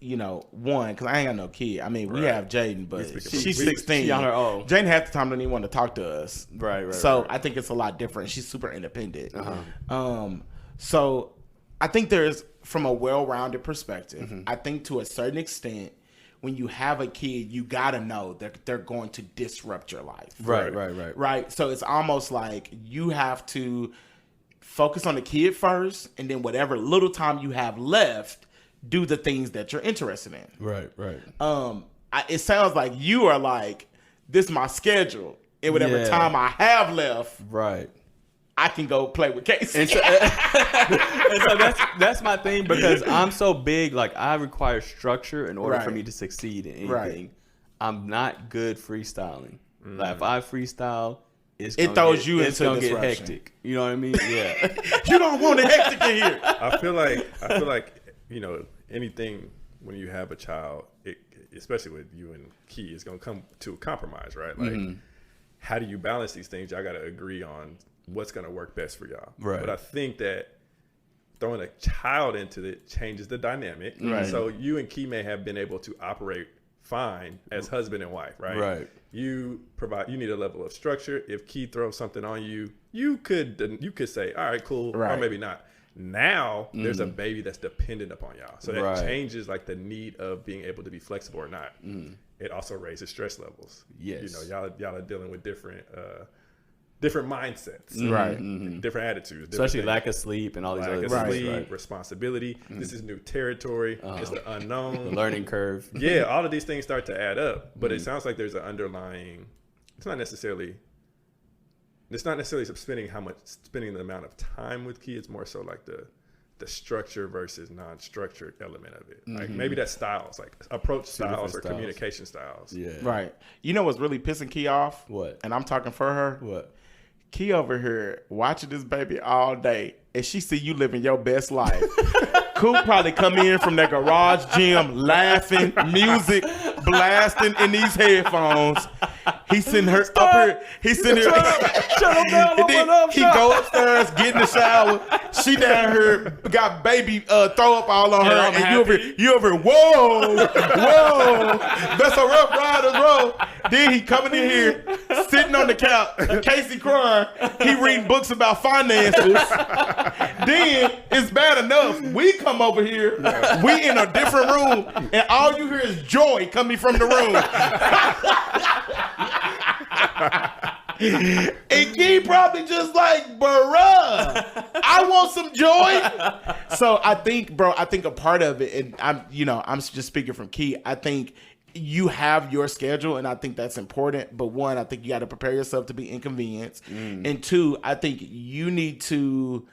one because I ain't got no kid. I mean, we have Jaden, but she's 16. She on her own. Jaden half the time doesn't even want to talk to us. Right. So I think it's a lot different. She's super independent. So I think there's from a well-rounded perspective. I think to a certain extent, when you have a kid, you gotta know that they're going to disrupt your life. Right. So it's almost like you have to focus on the kid first, and then whatever little time you have left, do the things that you're interested in. Right. It sounds like you are like, this is my schedule, and whatever time I have left, right, I can go play with Casey. And so that's my thing, because I'm so big. Like, I require structure in order for me to succeed in anything. Right. I'm not good freestyling. Like, if I freestyle, it throws you into gonna disruption. get hectic. You know what I mean? Yeah. You don't want it hectic in here. I feel like anything when you have a child, especially with you and Key, it's gonna come to a compromise, right? Like, how do you balance these things? Y'all gotta agree on what's going to work best for y'all. Right. But I think that throwing a child into it changes the dynamic. Right. So you and Key may have been able to operate fine as husband and wife, right? Right. You need a level of structure. If Key throws something on you, you could say, all right, cool, or maybe not. Now there's a baby that's dependent upon y'all. So that changes like the need of being able to be flexible or not. It also raises stress levels. Yes. Y'all are dealing with different mindsets, right? Different attitudes, especially lack of sleep and all these other things. Sleep, responsibility. This is new territory. It's the unknown, the learning curve. Yeah, all of these things start to add up. But it sounds like there's an underlying. It's not necessarily spending the amount of time with Key. It's more so like the structure versus non-structured element of it. Like maybe that's styles, like approach styles or communication styles. Yeah. Right. You know what's really pissing Key off? What? And I'm talking for her. What? Key over here watching this baby all day, and she see you living your best life. Coop probably come in from that garage gym laughing, music blasting in these headphones. He sitting her up here. He sitting here. Shut him down. He go upstairs, get in the shower. She down here got baby throw up all on her, and you over here. Whoa, that's a Rough Riders, bro. Then he coming in here, sitting on the couch. Casey crying. He reading books about finances. Then it's bad enough. We come over here. We in a different room, and all you hear is joy coming from the room. And Key probably just like, bruh, I want some joy. So I think a part of it, and I'm just speaking from Key, I think you have your schedule, and I think that's important. But one, I think you got to prepare yourself to be inconvenienced. And two, I think you need to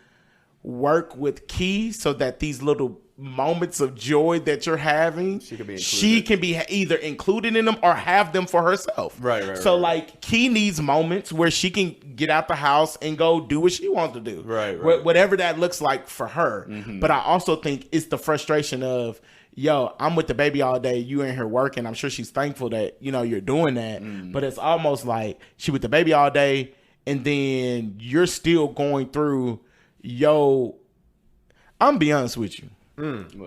work with Key so that these little moments of joy that you're having, she can be either included in them or have them for herself. Right. So like Key needs moments where she can get out the house and go do what she wants to do. Right. Whatever that looks like for her. But I also think it's the frustration of, yo, I'm with the baby all day. You in here working. I'm sure she's thankful that, you're doing that. But it's almost like she with the baby all day, and then you're still going through, I'm gonna be honest with you.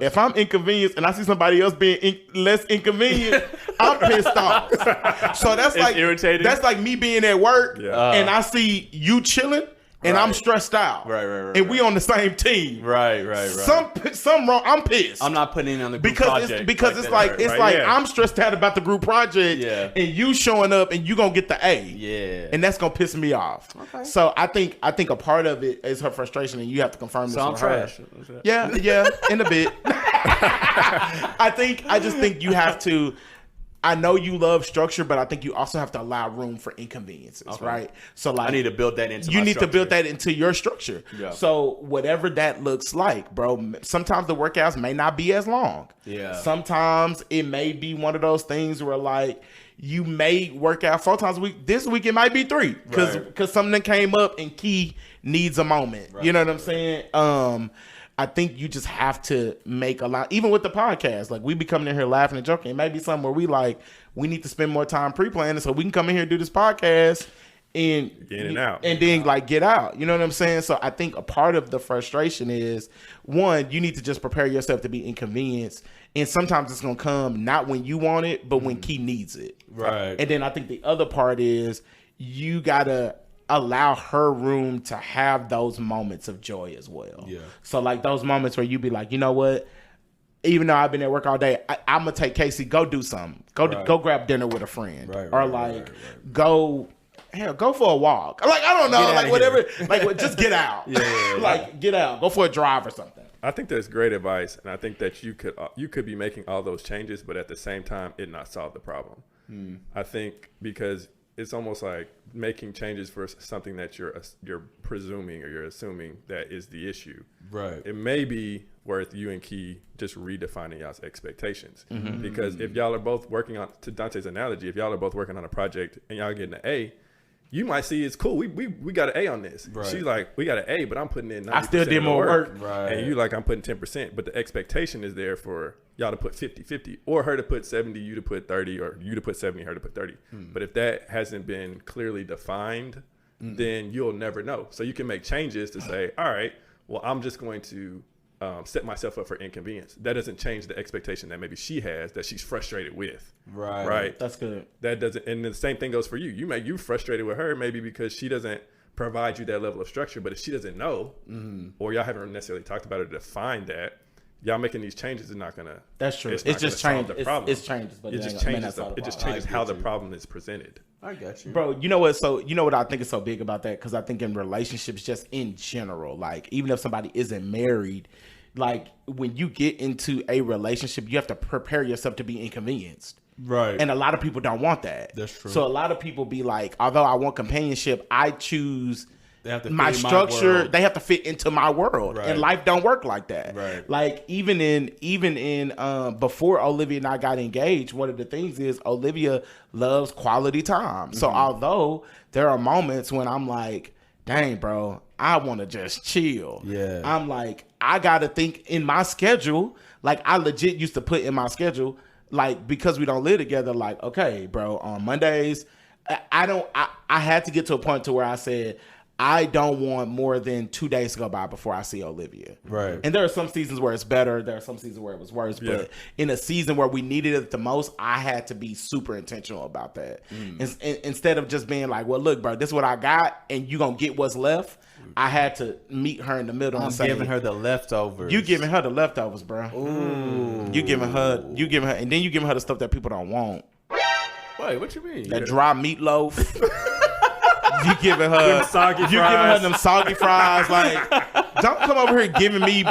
If I'm inconvenienced and I see somebody else being less inconvenient, I'm pissed off. So that's like irritating. That's like me being at work and I see you chilling and I'm stressed out. Right. And we on the same team. Right. Some wrong. I'm pissed. I'm not putting in on the group project. Because I'm stressed out about the group project. Yeah. And you showing up and you gonna get the A. Yeah. And that's gonna piss me off. Okay. So I think a part of it is her frustration, and you have to confirm this. So I'm trash. Yeah, in a bit. I just think you have to I know you love structure, but I think you also have to allow room for inconveniences, right? So like, I need to build that into. You need to build that into your structure. Yeah. So whatever that looks like, bro. Sometimes the workouts may not be as long. Yeah. Sometimes it may be one of those things where like you may work out 4 times a week. This week it might be 3 because something came up and Key needs a moment. Right. You know what I'm saying? I think you just have to make a lot, even with the podcast. Like we be coming in here laughing and joking. It may be something where we need to spend more time pre-planning so we can come in here and do this podcast and get in and out, and then like get out. You know what I'm saying? So I think a part of the frustration is, one, you need to just prepare yourself to be inconvenienced, and sometimes it's gonna come not when you want it, but when Key needs it. Right. And then I think the other part is you gotta allow her room to have those moments of joy as well. Yeah. So like those moments where you be like, you know what? Even though I've been at work all day, I'm gonna take Casey, go do something. Go grab dinner with a friend. Go for a walk. Like, I don't know, like whatever, like just get out. Like get out. Go for a drive or something. I think that's great advice, and I think that you could be making all those changes, but at the same time, it not solve the problem. I think because it's almost like making changes for something that you're presuming or you're assuming that is the issue. Right. It may be worth you and Key just redefining y'all's expectations. Because if y'all are both working on, to Dante's analogy, if y'all are both working on a project and y'all getting an A, you might see it's cool. We got an A on this. Right. She's like, we got an A, but I'm putting in 90% I still did more work. Right. And you like, I'm putting 10%, but the expectation is there for y'all to put 50-50, or her to put 70, you to put 30, or you to put 70, her to put 30. But if that hasn't been clearly defined, then you'll never know. So you can make changes to say, all right, well, I'm just going to set myself up for inconvenience. That doesn't change the expectation that maybe she has that she's frustrated with. Right. That's good. That doesn't, and the same thing goes for you. You frustrated with her maybe because she doesn't provide you that level of structure, but if she doesn't know, or y'all haven't necessarily talked about it to define that, y'all making these changes is not gonna. That's true. It's just changes. It's changes, but it just changes. It just changes how the problem is presented. I got you, bro. You know what? So you know what I think is so big about that, because I think in relationships, just in general, like even if somebody isn't married, like when you get into a relationship, you have to prepare yourself to be inconvenienced. Right. And a lot of people don't want that. That's true. So a lot of people be like, although I want companionship, I choose my structure. They have to fit into my world. Right. And life don't work like that. Right. Like even in before Olivia and I got engaged, one of the things is Olivia loves quality time. So although there are moments when I'm like, dang, bro, I want to just chill. Yeah. I'm like, I got to think in my schedule. Like I legit used to put in my schedule, like, because we don't live together, like, okay, bro, on Mondays, I had to get to a point to where I said, I don't want more than 2 days to go by before I see Olivia. Right. And there are some seasons where it's better. There are some seasons where it was worse. Yeah. But in a season where we needed it the most, I had to be super intentional about that. Instead of just being like, well, look, bro, this is what I got, and you going to get what's left. I had to meet her in the middle and say, giving her the leftovers. You giving her the leftovers, bro. Ooh. You giving her, and then you giving her the stuff that people don't want. Wait, what you mean? That dry meatloaf. You giving her them soggy fries. You giving her them soggy fries. Like, don't come over here giving me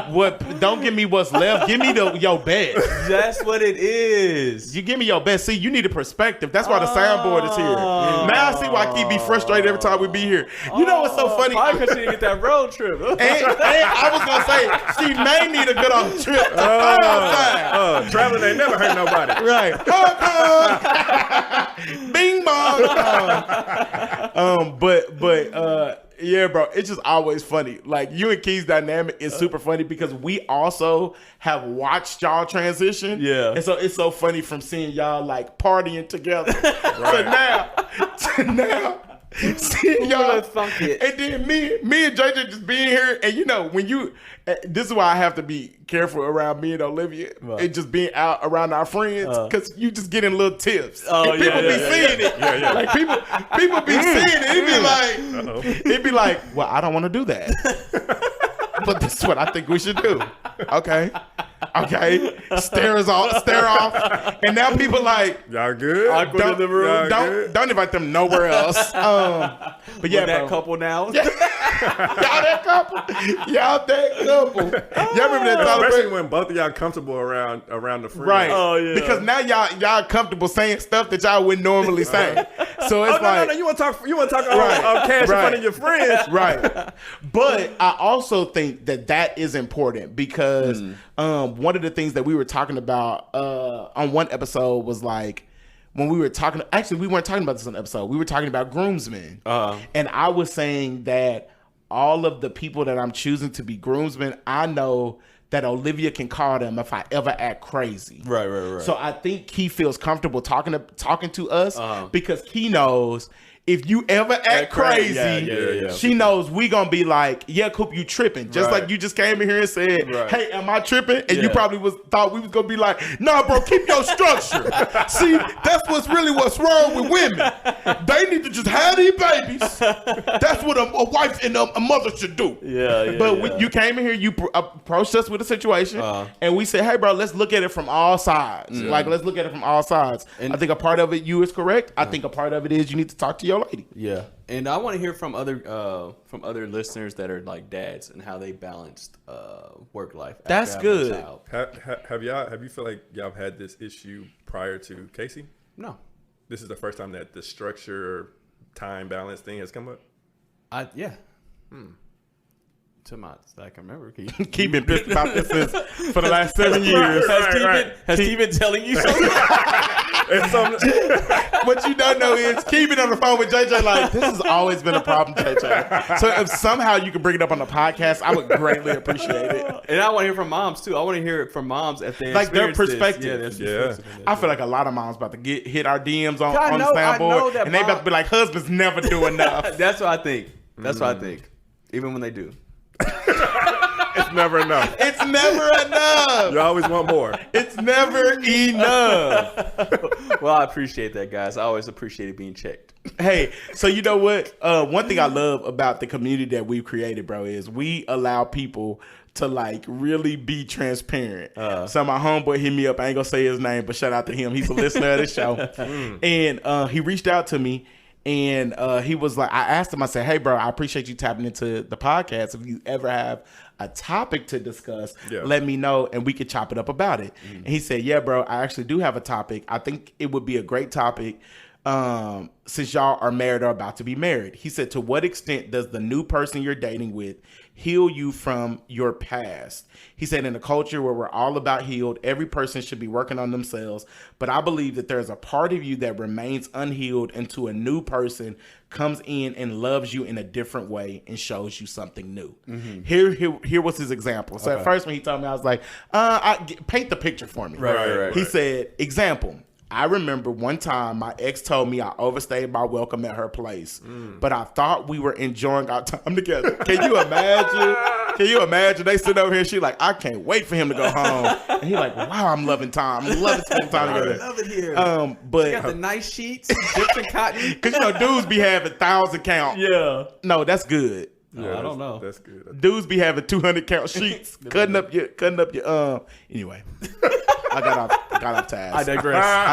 don't give me what's left. Give me your best. That's what it is. You give me your best. See, you need a perspective. That's why the soundboard is here. Now I see why Keith be frustrated every time we be here. You know what's so funny? Probably because she didn't get that road trip. and I was gonna say she may need a good old trip. Traveling ain't never hurt nobody. Right. Bing bong. But yeah, bro, it's just always funny. Like you and Key's dynamic is super funny because we also have watched y'all transition. Yeah. And so it's so funny from seeing y'all like partying together. Right. to now seeing y'all thunk it. And then me and JJ just being here, and you know, when you this is why I have to be careful around me and Olivia and just being out around our friends, because you just getting little tips. Oh, and people be seeing it. Yeah. Like people be seeing it. It'd be like, well, I don't want to do that. But this is what I think we should do. Okay. Okay, stare off, and now people like Y'all good? Awkward in the room. Y'all good? don't invite them nowhere else. But yeah, that bro. couple now. y'all that couple. Y'all remember that Especially celebration? when both of y'all comfortable around the friend. Right. Oh, yeah. Because now y'all comfortable saying stuff that y'all wouldn't normally say. So it's Oh, no. You want to talk Right, cash in front right. of your friends. Right. But I also think that is important because one of the things that we were talking about on one episode was like when we were talking, actually we weren't talking about this on the episode. We were talking about groomsmen. And I was saying that all of the people that I'm choosing to be groomsmen, I know that Olivia can call them if I ever act crazy. Right. So I think he feels comfortable talking to us because he knows if you ever act crazy, yeah. she knows we gonna be like, yeah, Coop, you tripping. Just Right. like you just came in here and said, Right. hey, am I tripping? And you Yeah. probably thought we was gonna be like, nah, bro, keep your structure. See, that's what's wrong with women. They need to just have these babies. That's what a wife and a mother should do. Yeah. But you came in here, you approached us with a situation, and we said, hey, bro, let's look at it from all sides. Like, let's look at it from all sides. And I think a part of it, you is correct. I think a part of it is you need to talk to your lady. Yeah, and I want to hear from other listeners that are like dads and how they balanced work life. after That's having a good. child. Have you feel like y'all had this issue prior to Casey? No, This is the first time that the structure time balance thing has come up? yeah. To my that I can remember. Keep been pissed about this for the last 7 years. Has he been telling you something? And What you don't know is keeping on the phone with JJ like, this has always been a problem, JJ. So if somehow you can bring it up on the podcast, I would greatly appreciate it. And I want to hear from moms too. I want to hear it from moms if they Like their experienced this. perspective. Yeah, their Yeah. perspective in this. I feel like a lot of moms about to hit our DMs on I the know soundboard, that and they about to be like, husbands never do enough. That's what I think. That's what I think. Even when they do. it's never enough. It's never enough. You always want more. It's never enough. Well, I appreciate that, guys. I always appreciated being checked. Hey, so you know what? One thing I love about the community that we've created, bro, is we allow people to like really be transparent. So my homeboy hit me up. I ain't gonna say his name, but shout out to him. He's a listener of the show. And he reached out to me. And he was like, I asked him, I said, hey, bro, I appreciate you tapping into the podcast. If you ever have a topic to discuss, let me know and we could chop it up about it. And he said, yeah, bro, I actually do have a topic. I think it would be a great topic since y'all are married or about to be married. He said, to what extent does the new person you're dating with heal you from your past? He said, in a culture where we're all about healed, every person should be working on themselves. But I believe that there's a part of you that remains unhealed until a new person comes in and loves you in a different way and shows you something new. Here was his example. So at first when he told me, I was like, paint the picture for me. Right. He said, example, I remember one time my ex told me I overstayed my welcome at her place, but I thought we were enjoying our time together. Can you imagine? They sit over here and she like, I can't wait for him to go home. And he like, wow, I'm loving time. I'm loving spending time together. I love it here. But Got the nice sheets, dipped in cotton. because you know dudes be having 1,000 count. Yeah. No, that's good. I don't know. That's good. Dudes be having 200 count sheets, cutting up your anyway. I got off task. I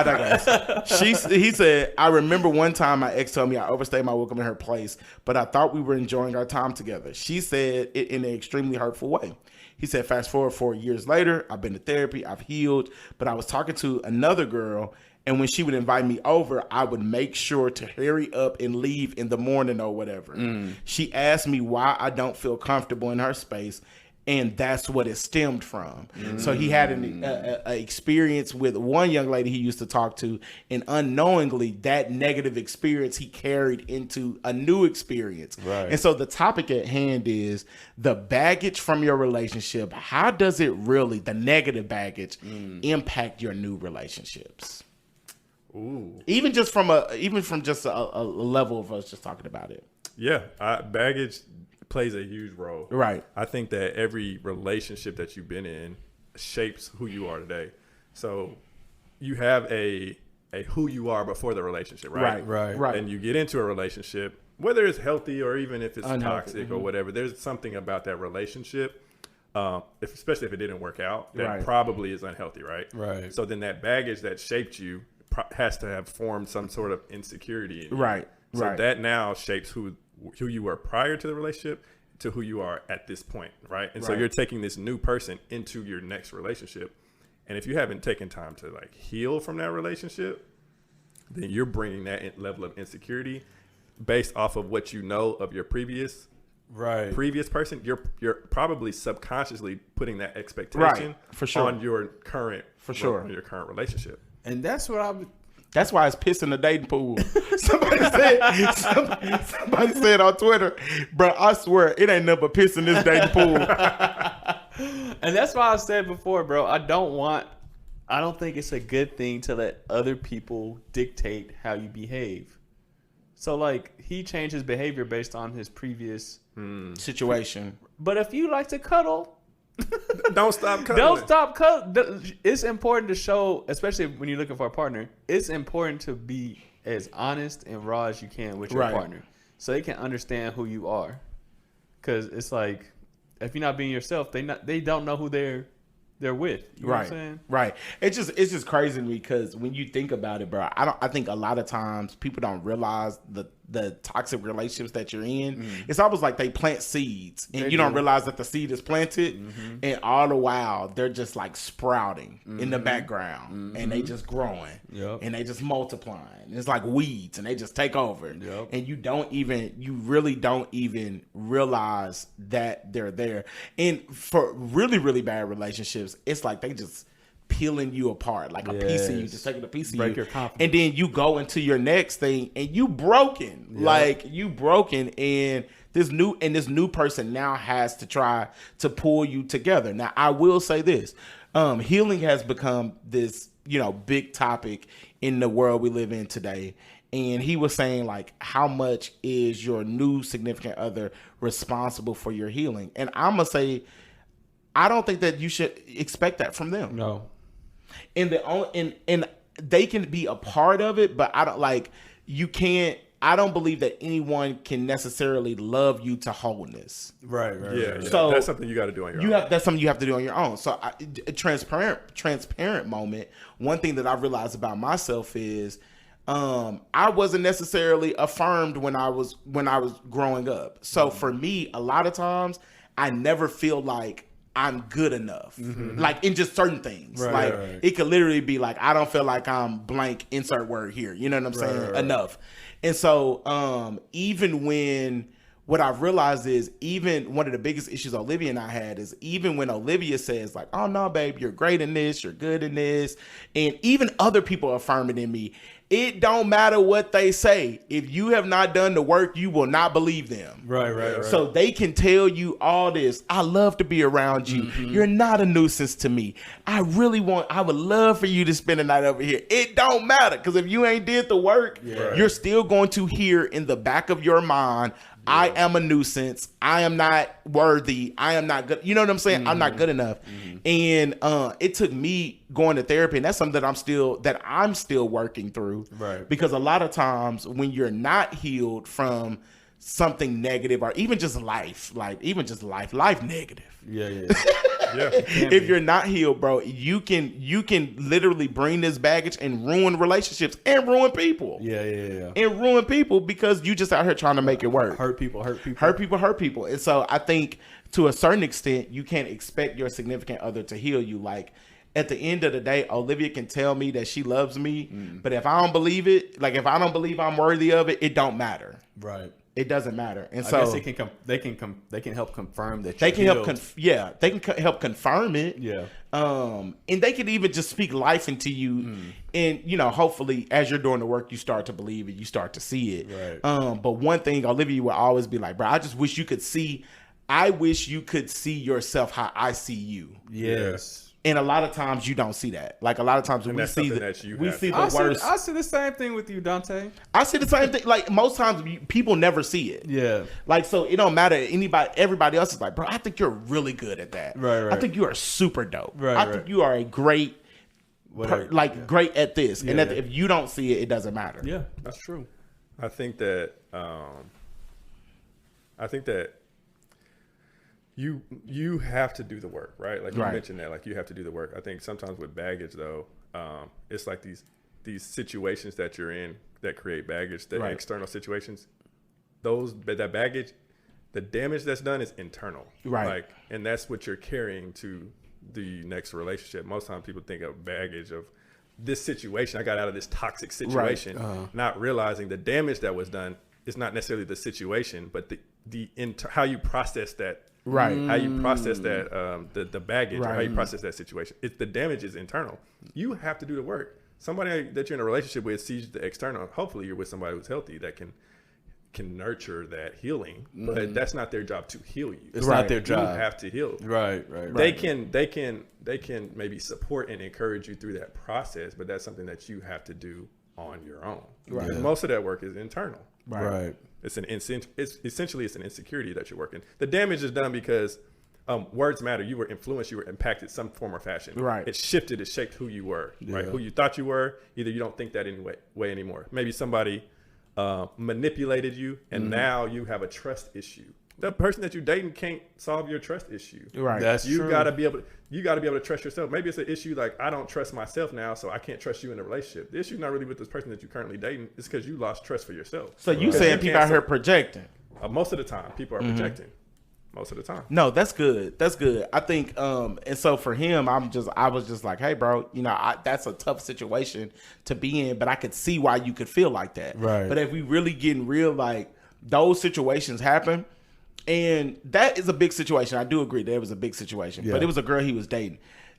digress. He said, I remember one time my ex told me I overstayed my welcome in her place, but I thought we were enjoying our time together. She said it in an extremely hurtful way. He said, fast forward 4 years later, I've been to therapy, I've healed, but I was talking to another girl, and when she would invite me over, I would make sure to hurry up and leave in the morning or whatever. She asked me why I don't feel comfortable in her space, and that's what it stemmed from. So he had an experience with one young lady he used to talk to, and unknowingly that negative experience he carried into a new experience. Right. And so the topic at hand is the baggage from your relationship. How does it really, the negative baggage, impact your new relationships? Ooh. Even from just a level of us just talking about it. Yeah. Baggage plays a huge role. Right. I think that every relationship that you've been in shapes who you are today. So you have a who you are before the relationship, right? Right. And you get into a relationship, whether it's healthy or even if it's Unhealthy. toxic or whatever, there's something about that relationship especially if it didn't work out, that Right. probably is unhealthy, right? Right. So then that baggage that shaped you has to have formed some sort of insecurity in you. Right. So Right. that now shapes who you were prior to the relationship to who you are at this point, right? And so Right. you're taking this new person into your next relationship. And if you haven't taken time to like heal from that relationship, then you're bringing that level of insecurity based off of what you know of your previous person. You're probably subconsciously putting that expectation for sure. on your current on your current relationship. And that's what That's why it's piss in the dating pool. somebody said on Twitter, bro, I swear it ain't nothing but piss in this dating pool. And that's why I said before, bro, I don't think it's a good thing to let other people dictate how you behave. So like he changed his behavior based on his previous Situation. But if you like to cuddle, Don't stop cuddling. don't stop cuddling. It's important to show, especially when you're looking for a partner, it's important to be as honest and raw as you can with your Right. partner so they can understand who you are. Because it's like, if you're not being yourself, they don't know who they're with. You know what I'm saying? Right. It's just crazy to me because when you think about it, bro, I think a lot of times people don't realize the toxic relationships that you're in. It's almost like they plant seeds and you don't realize that the seed is planted, and all the while they're just like sprouting in the background and they just growing and they just multiplying. It's like weeds and they just take over. And you really don't even realize that they're there. And for really, really bad relationships, it's like they just peeling you apart, like a piece of you, just taking a piece of Break you. your confidence. And then you go into your next thing and you broken. Like you broken, and this new person now has to try to pull you together. Now I will say this. Healing has become this, big topic in the world we live in today. And he was saying, like, how much is your new significant other responsible for your healing? And I'm going to say, I don't think that you should expect that from them. No. And they can be a part of it, but I don't believe that anyone can necessarily love you to wholeness. Right. Yeah. So that's something you got to do on your own. That's something you have to do on your own. So a transparent moment. One thing that I realized about myself is I wasn't necessarily affirmed when I was growing up. So for me, a lot of times I never feel like I'm good enough, like in just certain things. It could literally be like, I don't feel like I'm blank, insert word here. You know what I'm saying? Enough. And so even when, what I've realized is, even one of the biggest issues Olivia and I had is, even when Olivia says like, oh no, babe, you're great in this, you're good in this. And even other people affirming in me, it don't matter what they say. If you have not done the work, you will not believe them. Right. So they can tell you all this. I love to be around you. You're not a nuisance to me. I would love for you to spend the night over here. It don't matter, because if you ain't did the work, you're still going to hear in the back of your mind, I am a nuisance. I am not worthy. I am not good. You know what I'm saying? I'm not good enough. And it took me going to therapy, and that's something that I'm still working through. Right. Because a lot of times when you're not healed from something negative, or even just life negative. Yeah. If you're not healed, bro, you can literally bring this baggage and ruin relationships and ruin people. Yeah. And ruin people because you just out here trying to make it work. Hurt people. Hurt people. And so I think to a certain extent, you can't expect your significant other to heal you. Like, at the end of the day, Olivia can tell me that she loves me, but if I don't believe it, like if I don't believe I'm worthy of it, it don't matter. Right. It doesn't matter. And I so guess they can help confirm that they can healed. help confirm it. Yeah. And they can even just speak life into you, and hopefully as you're doing the work, you start to believe it, you start to see it. Right. But one thing Olivia will always be like, bro, I just wish you could see. I wish you could see yourself how I see you. Yes. And a lot of times you don't see that. Like, a lot of times when we see the worst. I see the same thing with you, Dante. I see the same thing. Like, most times people never see it. Yeah. Like, so it don't matter. Everybody else is like, bro, I think you're really good at that. Right. I think you are super dope. Right, I think you are a great, great at this. Yeah, and that if you don't see it, it doesn't matter. Yeah, that's true. I think that you have to do the work, right? Like you Right. mentioned that, like you have to do the work. I think sometimes with baggage though, it's like these situations that you're in that create baggage, the Right. external situations, that baggage, the damage that's done is internal. Right. Like, and that's what you're carrying to the next relationship. Most times people think of baggage of this situation. I got out of this toxic situation, not realizing the damage that was done is not necessarily the situation, but how you process that. Right. How you process that, the baggage, or how you Right. process that situation. The damage is internal. You have to do the work. Somebody that you're in a relationship with sees the external. Hopefully, you're with somebody who's healthy that can nurture that healing. But that's not their job to heal you. It's Right. not their You job. have to heal. Right. They can maybe support and encourage you through that process, but that's something that you have to do on your own. Right. And most of that work is internal. Right. It's essentially an insecurity that you're working. The damage is done because words matter. You were influenced, you were impacted some form or fashion. Right. It shifted, it shaped who you were, right? Who you thought you were. Either you don't think that way anymore. Maybe somebody manipulated you, and now you have a trust issue. The person that you're dating can't solve your trust issue. Right. That's You true. gotta be able to trust yourself. Maybe it's an issue like, I don't trust myself now, so I can't trust you in a relationship. The issue is not really with this person that you're currently dating. It's because you lost trust for yourself. So you Because saying you people can't out here projecting? most of the time, people are projecting. Most of the time. No, that's good. That's good. I think, and so for him, I was just like, hey, bro, that's a tough situation to be in, but I could see why you could feel like that. Right. But if we really getting real, like those situations happen, and that is a big situation. I do agree that it was a big situation, but it was a girl he was dating.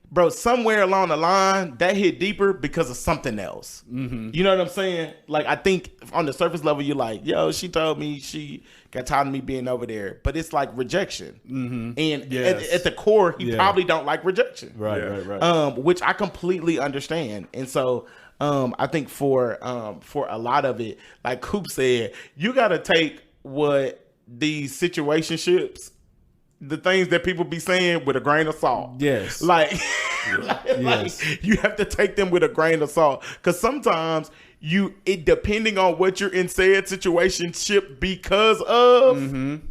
Bro, somewhere along the line, that hit deeper because of something else. Mm-hmm. You know what I'm saying? Like, I think on the surface level, you're like, yo, she told me she got tired of me being over there. But it's like rejection. Mm-hmm. And Yes. at the core, he probably don't like rejection. Right. Yeah. Right. Which I completely understand. And so I think for a lot of it, like Coop said, you got to take what these situationships, the things that people be saying, with a grain of salt. Yes. Like, Yes. like, you have to take them with a grain of salt. Because sometimes depending on what you're in said situationship because of,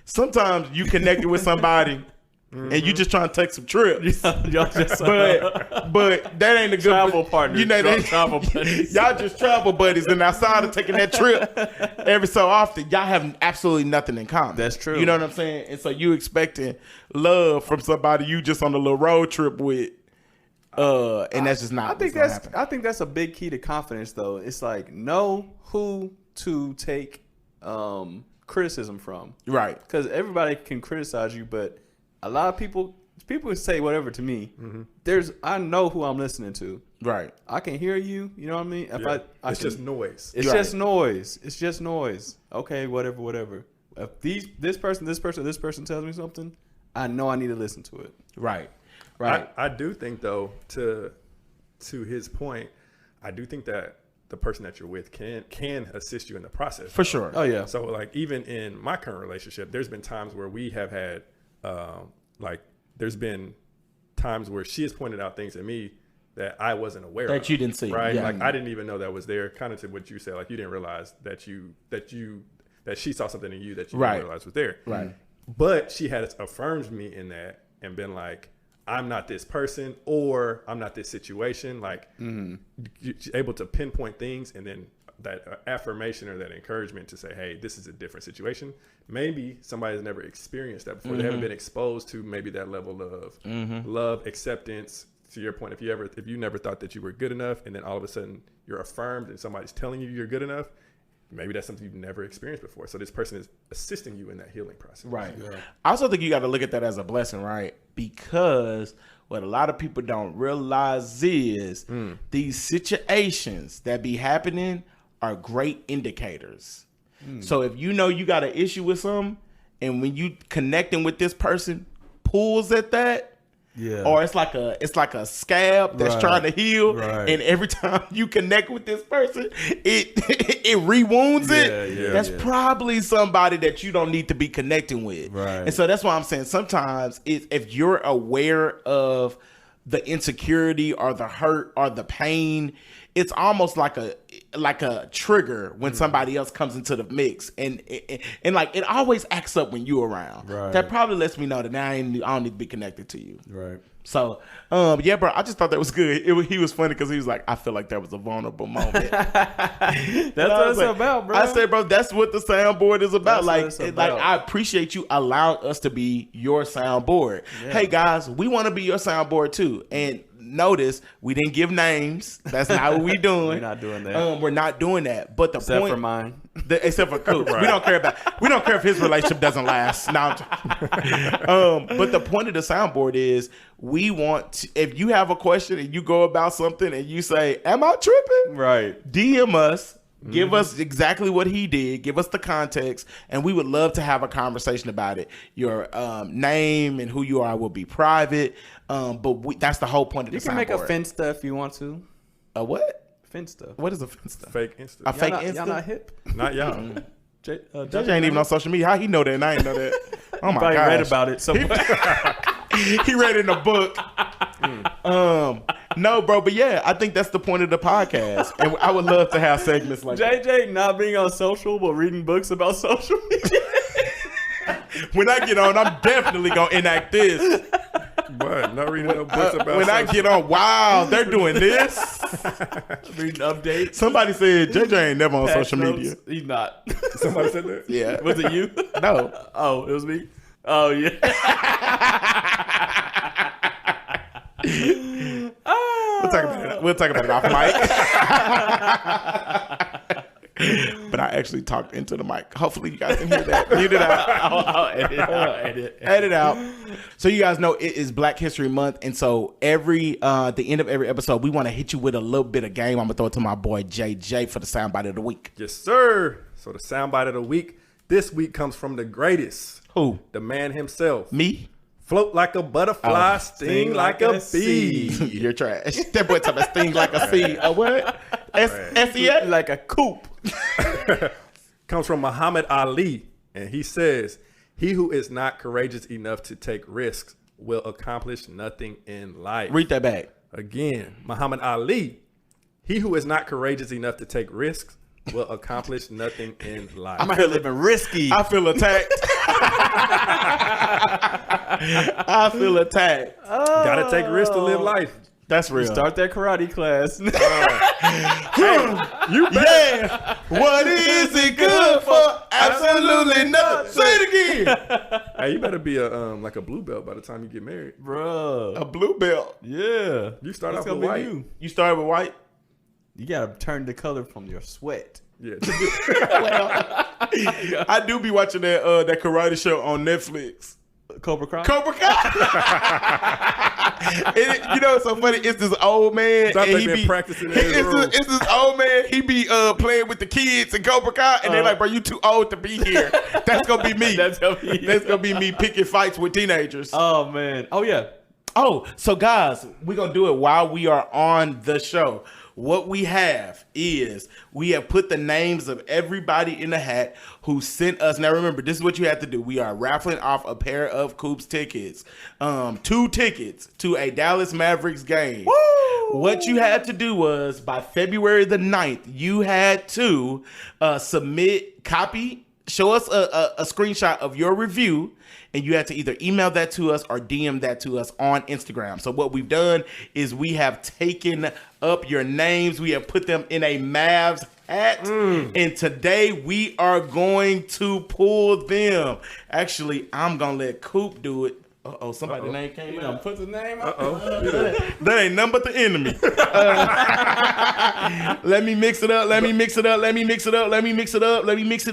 sometimes you connected with somebody and you just trying to take some trips. Y'all just But that ain't a good Travel partners. You know, Travel buddies. y'all just travel buddies, and outside of taking that trip every so often, y'all have absolutely nothing in common. That's true. You know what I'm saying? And so you expecting love from somebody you just on a little road trip with, and that's just not. I think what's gonna happen. I think that's a big key to confidence, though. It's like know who to take criticism from, Right. because everybody can criticize you, but a lot of people say whatever to me. I know who I'm listening to. Right. I can hear you. You know what I mean? If Yeah. I It's can- just noise. It's Right. just noise. It's just noise. Okay, whatever. If this person tells me something, I know I need to listen to it. Right. Right. I do think, though, to his point, I do think that the person that you're with can assist you in the process. For sure. Oh yeah. So, like, even in my current relationship, there's been times where we have had, there's been times where she has pointed out things to me that I wasn't aware of. That you didn't see. Right? Yeah. Like, I didn't even know that was there. Kind of to what you said, like, you didn't realize that she saw something in you that you Right. didn't realize was there. Right. But she has affirmed me in that and been like, I'm not this person, or I'm not this situation. Like, you're able to pinpoint things, and then that affirmation or that encouragement to say, hey, this is a different situation. Maybe somebody's never experienced that before. They haven't been exposed to maybe that level of love, acceptance. To your point, if you never thought that you were good enough, and then all of a sudden you're affirmed and somebody's telling you you're good enough, maybe that's something you've never experienced before. So this person is assisting you in that healing process. Right. I also think you got to look at that as a blessing, right? Because what a lot of people don't realize is these situations that be happening are great indicators. So if you know you got an issue with something, and when you connecting with this person pulls at that, Yeah. or it's like a scab that's Right. trying to heal, Right. and every time you connect with this person, it rewounds it. Yeah, That's yeah. probably somebody that you don't need to be connecting with. Right. And so that's why I'm saying sometimes if you're aware of the insecurity or the hurt or the pain, it's almost like a trigger when somebody else comes into the mix, and like it always acts up when you around. Right. That probably lets me know that I don't need to be connected to you. Right. So, yeah, bro, I just thought that was good. He was funny because he was like, I feel like that was a vulnerable moment. That's what it's about, bro. I said, bro, that's what the soundboard is about. That's Like, what it's about. I appreciate you allowing us to be your soundboard. Yeah. Hey, guys, we want to be your soundboard too. And notice we didn't give names. That's not what we're doing. We're not doing that. We're not doing that. But the Except point, for mine. except for Coop, we don't care if his relationship doesn't last. No, but the point of the soundboard is we want to, if you have a question and you go about something and you say, "Am I tripping?" Right. DM us. Give us exactly what he did. Give us the context, and we would love to have a conversation about it. Your name and who you are will be private, but that's the whole point of the soundboard. You can make a Finsta if you want to. A what? Finsta. What is a Finsta? Fake Insta. A fake Y'all Insta? not hip? Not y'all. Judge ain't even on social media. How he know that and I ain't know that? Oh my Probably gosh. read about it somewhere. He read it in a book. No, bro, but yeah, I think that's the point of the podcast, and I would love to have segments like that. JJ not being on social but reading books about social media. When I get on, I'm definitely gonna enact this. But not reading no books about When I get on, wow, they're doing this. Reading updates. Somebody said JJ ain't never on patch social notes. media. He's not. Somebody said that? Yeah, Was it you? no. Oh, it was me. Oh yeah. We'll talk about it off mic. But I actually talked into the mic. Hopefully you guys can hear that. Mute it out. I'll edit. Edit out. So you guys know it is Black History Month, and so the end of every episode, we want to hit you with a little bit of game. I'm gonna throw it to my boy JJ for the soundbite of the week. Yes, sir. So the soundbite of the week this week comes from the greatest. Who? The man himself. Me? Float like a butterfly, sting like a bee. You're trash. That boy talking about sting like a C. A what? S-E-S? Like a coupe. Comes from Muhammad Ali, and he says, "He who is not courageous enough to take risks will accomplish nothing in life." Read that back. Again, Muhammad Ali, "He who is not courageous enough to take risks will accomplish nothing in life." I'm out here living risky. I feel attacked. I feel attacked. Gotta take risks to live life. That's real. Start that karate class. You bet. Yeah. What is it good for? Absolutely nothing. Say it again. Hey, you better be a like a blue belt by the time you get married. Bro. A blue belt. Yeah. You start That's off with gonna be white. you. You started with white? You gotta turn the color from your sweat. Yeah. I do be watching that karate show on Netflix. Cobra Kai. Cobra Kai. You know what's so funny? It's this old man. Thought and they he been be practicing in his room. It's this old man. He be playing with the kids in Cobra Kai, and they're like, "Bro, you too old to be here." That's gonna be me. That's gonna be That's gonna be me picking fights with teenagers. Oh man. Oh yeah. Oh, so guys, we're going to do it while we are on the show. What we have is we have put the names of everybody in the hat who sent us. Now, remember, this is what you have to do. We are raffling off a pair of Coops tickets, 2 tickets to a Dallas Mavericks game. Woo! What you had to do was by February the 9th, you had to show us a screenshot of your review. And you have to either email that to us or DM that to us on Instagram. So what we've done is we have taken up your names. We have put them in a Mavs hat. And today we are going to pull them. Actually, I'm going to let Coop do it. Uh-oh, somebody's name came out. Put the name out. That ain't nothing but the enemy. Let me mix it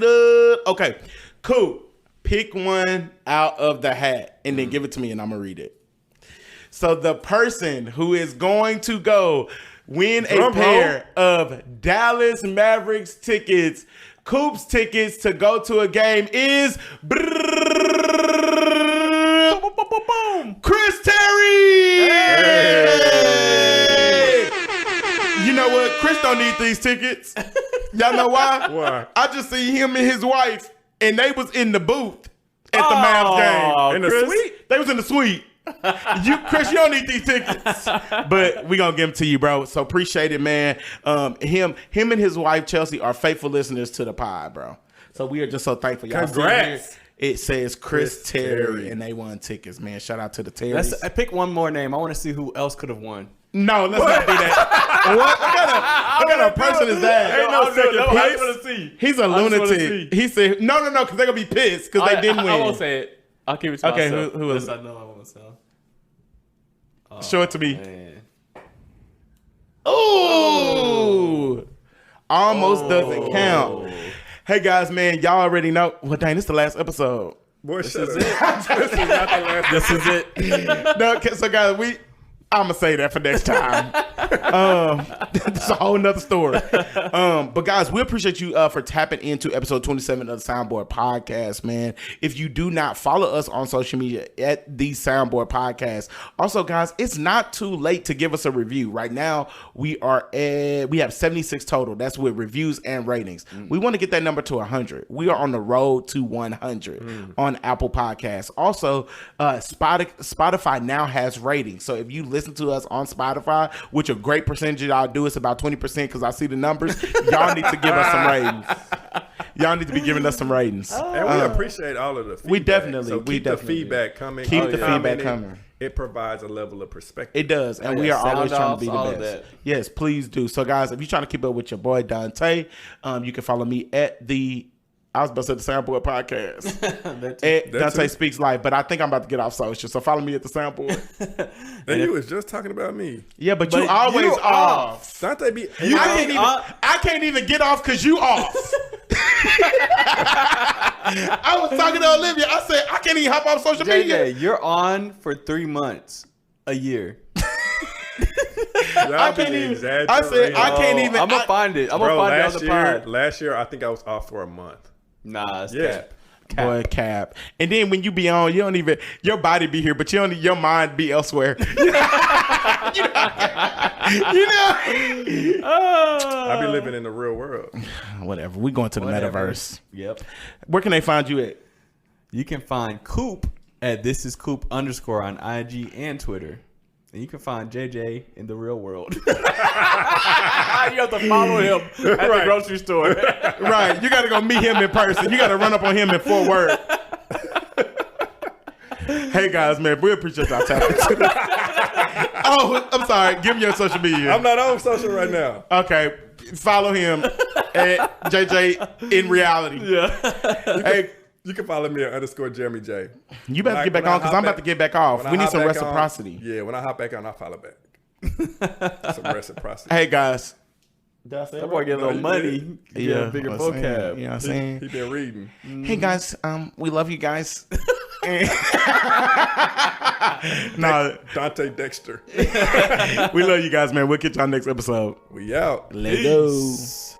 up. Okay, Coop. Pick one out of the hat and then give it to me and I'm going to read it. So the person who is going to go win a pair of Dallas Mavericks tickets, Coops tickets to go to a game is Chris Terry! Hey! You know what? Chris don't need these tickets. Y'all know why? Why? I just see him and his wife. And they was in the booth at the Mavs game. In the suite? They was in the suite. Chris, you don't need these tickets, but we gonna give them to you, bro. So appreciate it, man. Him and his wife Chelsea are faithful listeners to the pod, bro. So we are just so thankful. Y'all Congrats. here, it says Chris Terry, Terry. and they won tickets, man. Shout out to the Terrys. I pick one more name. I want to see who else could have won. No, let's not do that. What kind of person is that? Ain't no second I place. just want to see. He's a I just wanna lunatic. see. He said, no, because they're going to be pissed because they didn't win. I won't say it. I'll keep it to Okay, myself. who is Yes, it? I know I won't sell. Show it to me. Man. Ooh. Almost doesn't count. Hey, guys, man, y'all already know. Well, dang, this is the last episode. Boy, shut is up. This is not the last. This is it. No, okay, so, guys, I'm going to say that for next time. It's a whole nother story. But guys, we appreciate you for tapping into episode 27 of the Soundboard Podcast, man. If you do not follow us on social media at the Soundboard Podcast. Also, guys, it's not too late to give us a review. Right now, we have 76 total. That's with reviews and ratings. We want to get that number to 100. We are on the road to 100 on Apple Podcasts. Also, Spotify now has ratings. So if you listen to us on Spotify, which a great percentage of y'all do, it's about 20% because I see the numbers. Y'all need to give us some ratings. Y'all need to be giving us some ratings. And we appreciate all of the feedback. We definitely- So we keep definitely the feedback coming. Keep the feedback commenting. coming. It provides a level of perspective. It does, and Oh, we yeah, are always sound trying to be the offs, all of best. that. Yes, please do. So, guys, if you're trying to keep up with your boy Dante, you can follow me at the. I was about to say the Soundboard Podcast. At Dante it. Speaks Life, but I think I'm about to get off social. So follow me at the Soundboard. And you was just talking about me. Yeah, but you But always you off. Dante be. I can't even get off because you off. I was talking to Olivia. I said I can't even hop off social media. JJ, you're on for 3 months, a year. I can't even- I said I can't even. I'm gonna I- find it. I'm Bro, gonna find it on the pod. last year, I think I was off for a month. Nah, it's Yeah. cap. Boy, cap. And then when you be on, you don't even your body be here, but your mind be elsewhere. you know. I be living in the real world. Whatever. We going to the Whatever. metaverse. Yep. Where can they find you at? You can find Coop at @thisiscoop_ on IG and Twitter. And you can find JJ in the real world. You have to follow him at the Right. grocery store. Right. You got to go meet him in person. You got to run up on him in Fort Worth. Hey, guys, man, we appreciate y'all tapping into this. Oh, I'm sorry. Give me your social media. I'm not on social right now. Okay. Follow him at JJ in reality. Yeah. Hey, You can follow me at _Jeremy J. you better get back on because I'm about to get back off. When I We need hop some back reciprocity. On, yeah, when I hop back on, I follow back. Some reciprocity. Hey, guys. Did I say That boy get a little you money. Yeah, bigger I'm saying, vocab. You know what I'm saying? He been reading. Hey guys, we love you guys. No, Dante Dexter. we love you guys, man. We'll catch y'all next episode. We out. Let's go. Peace.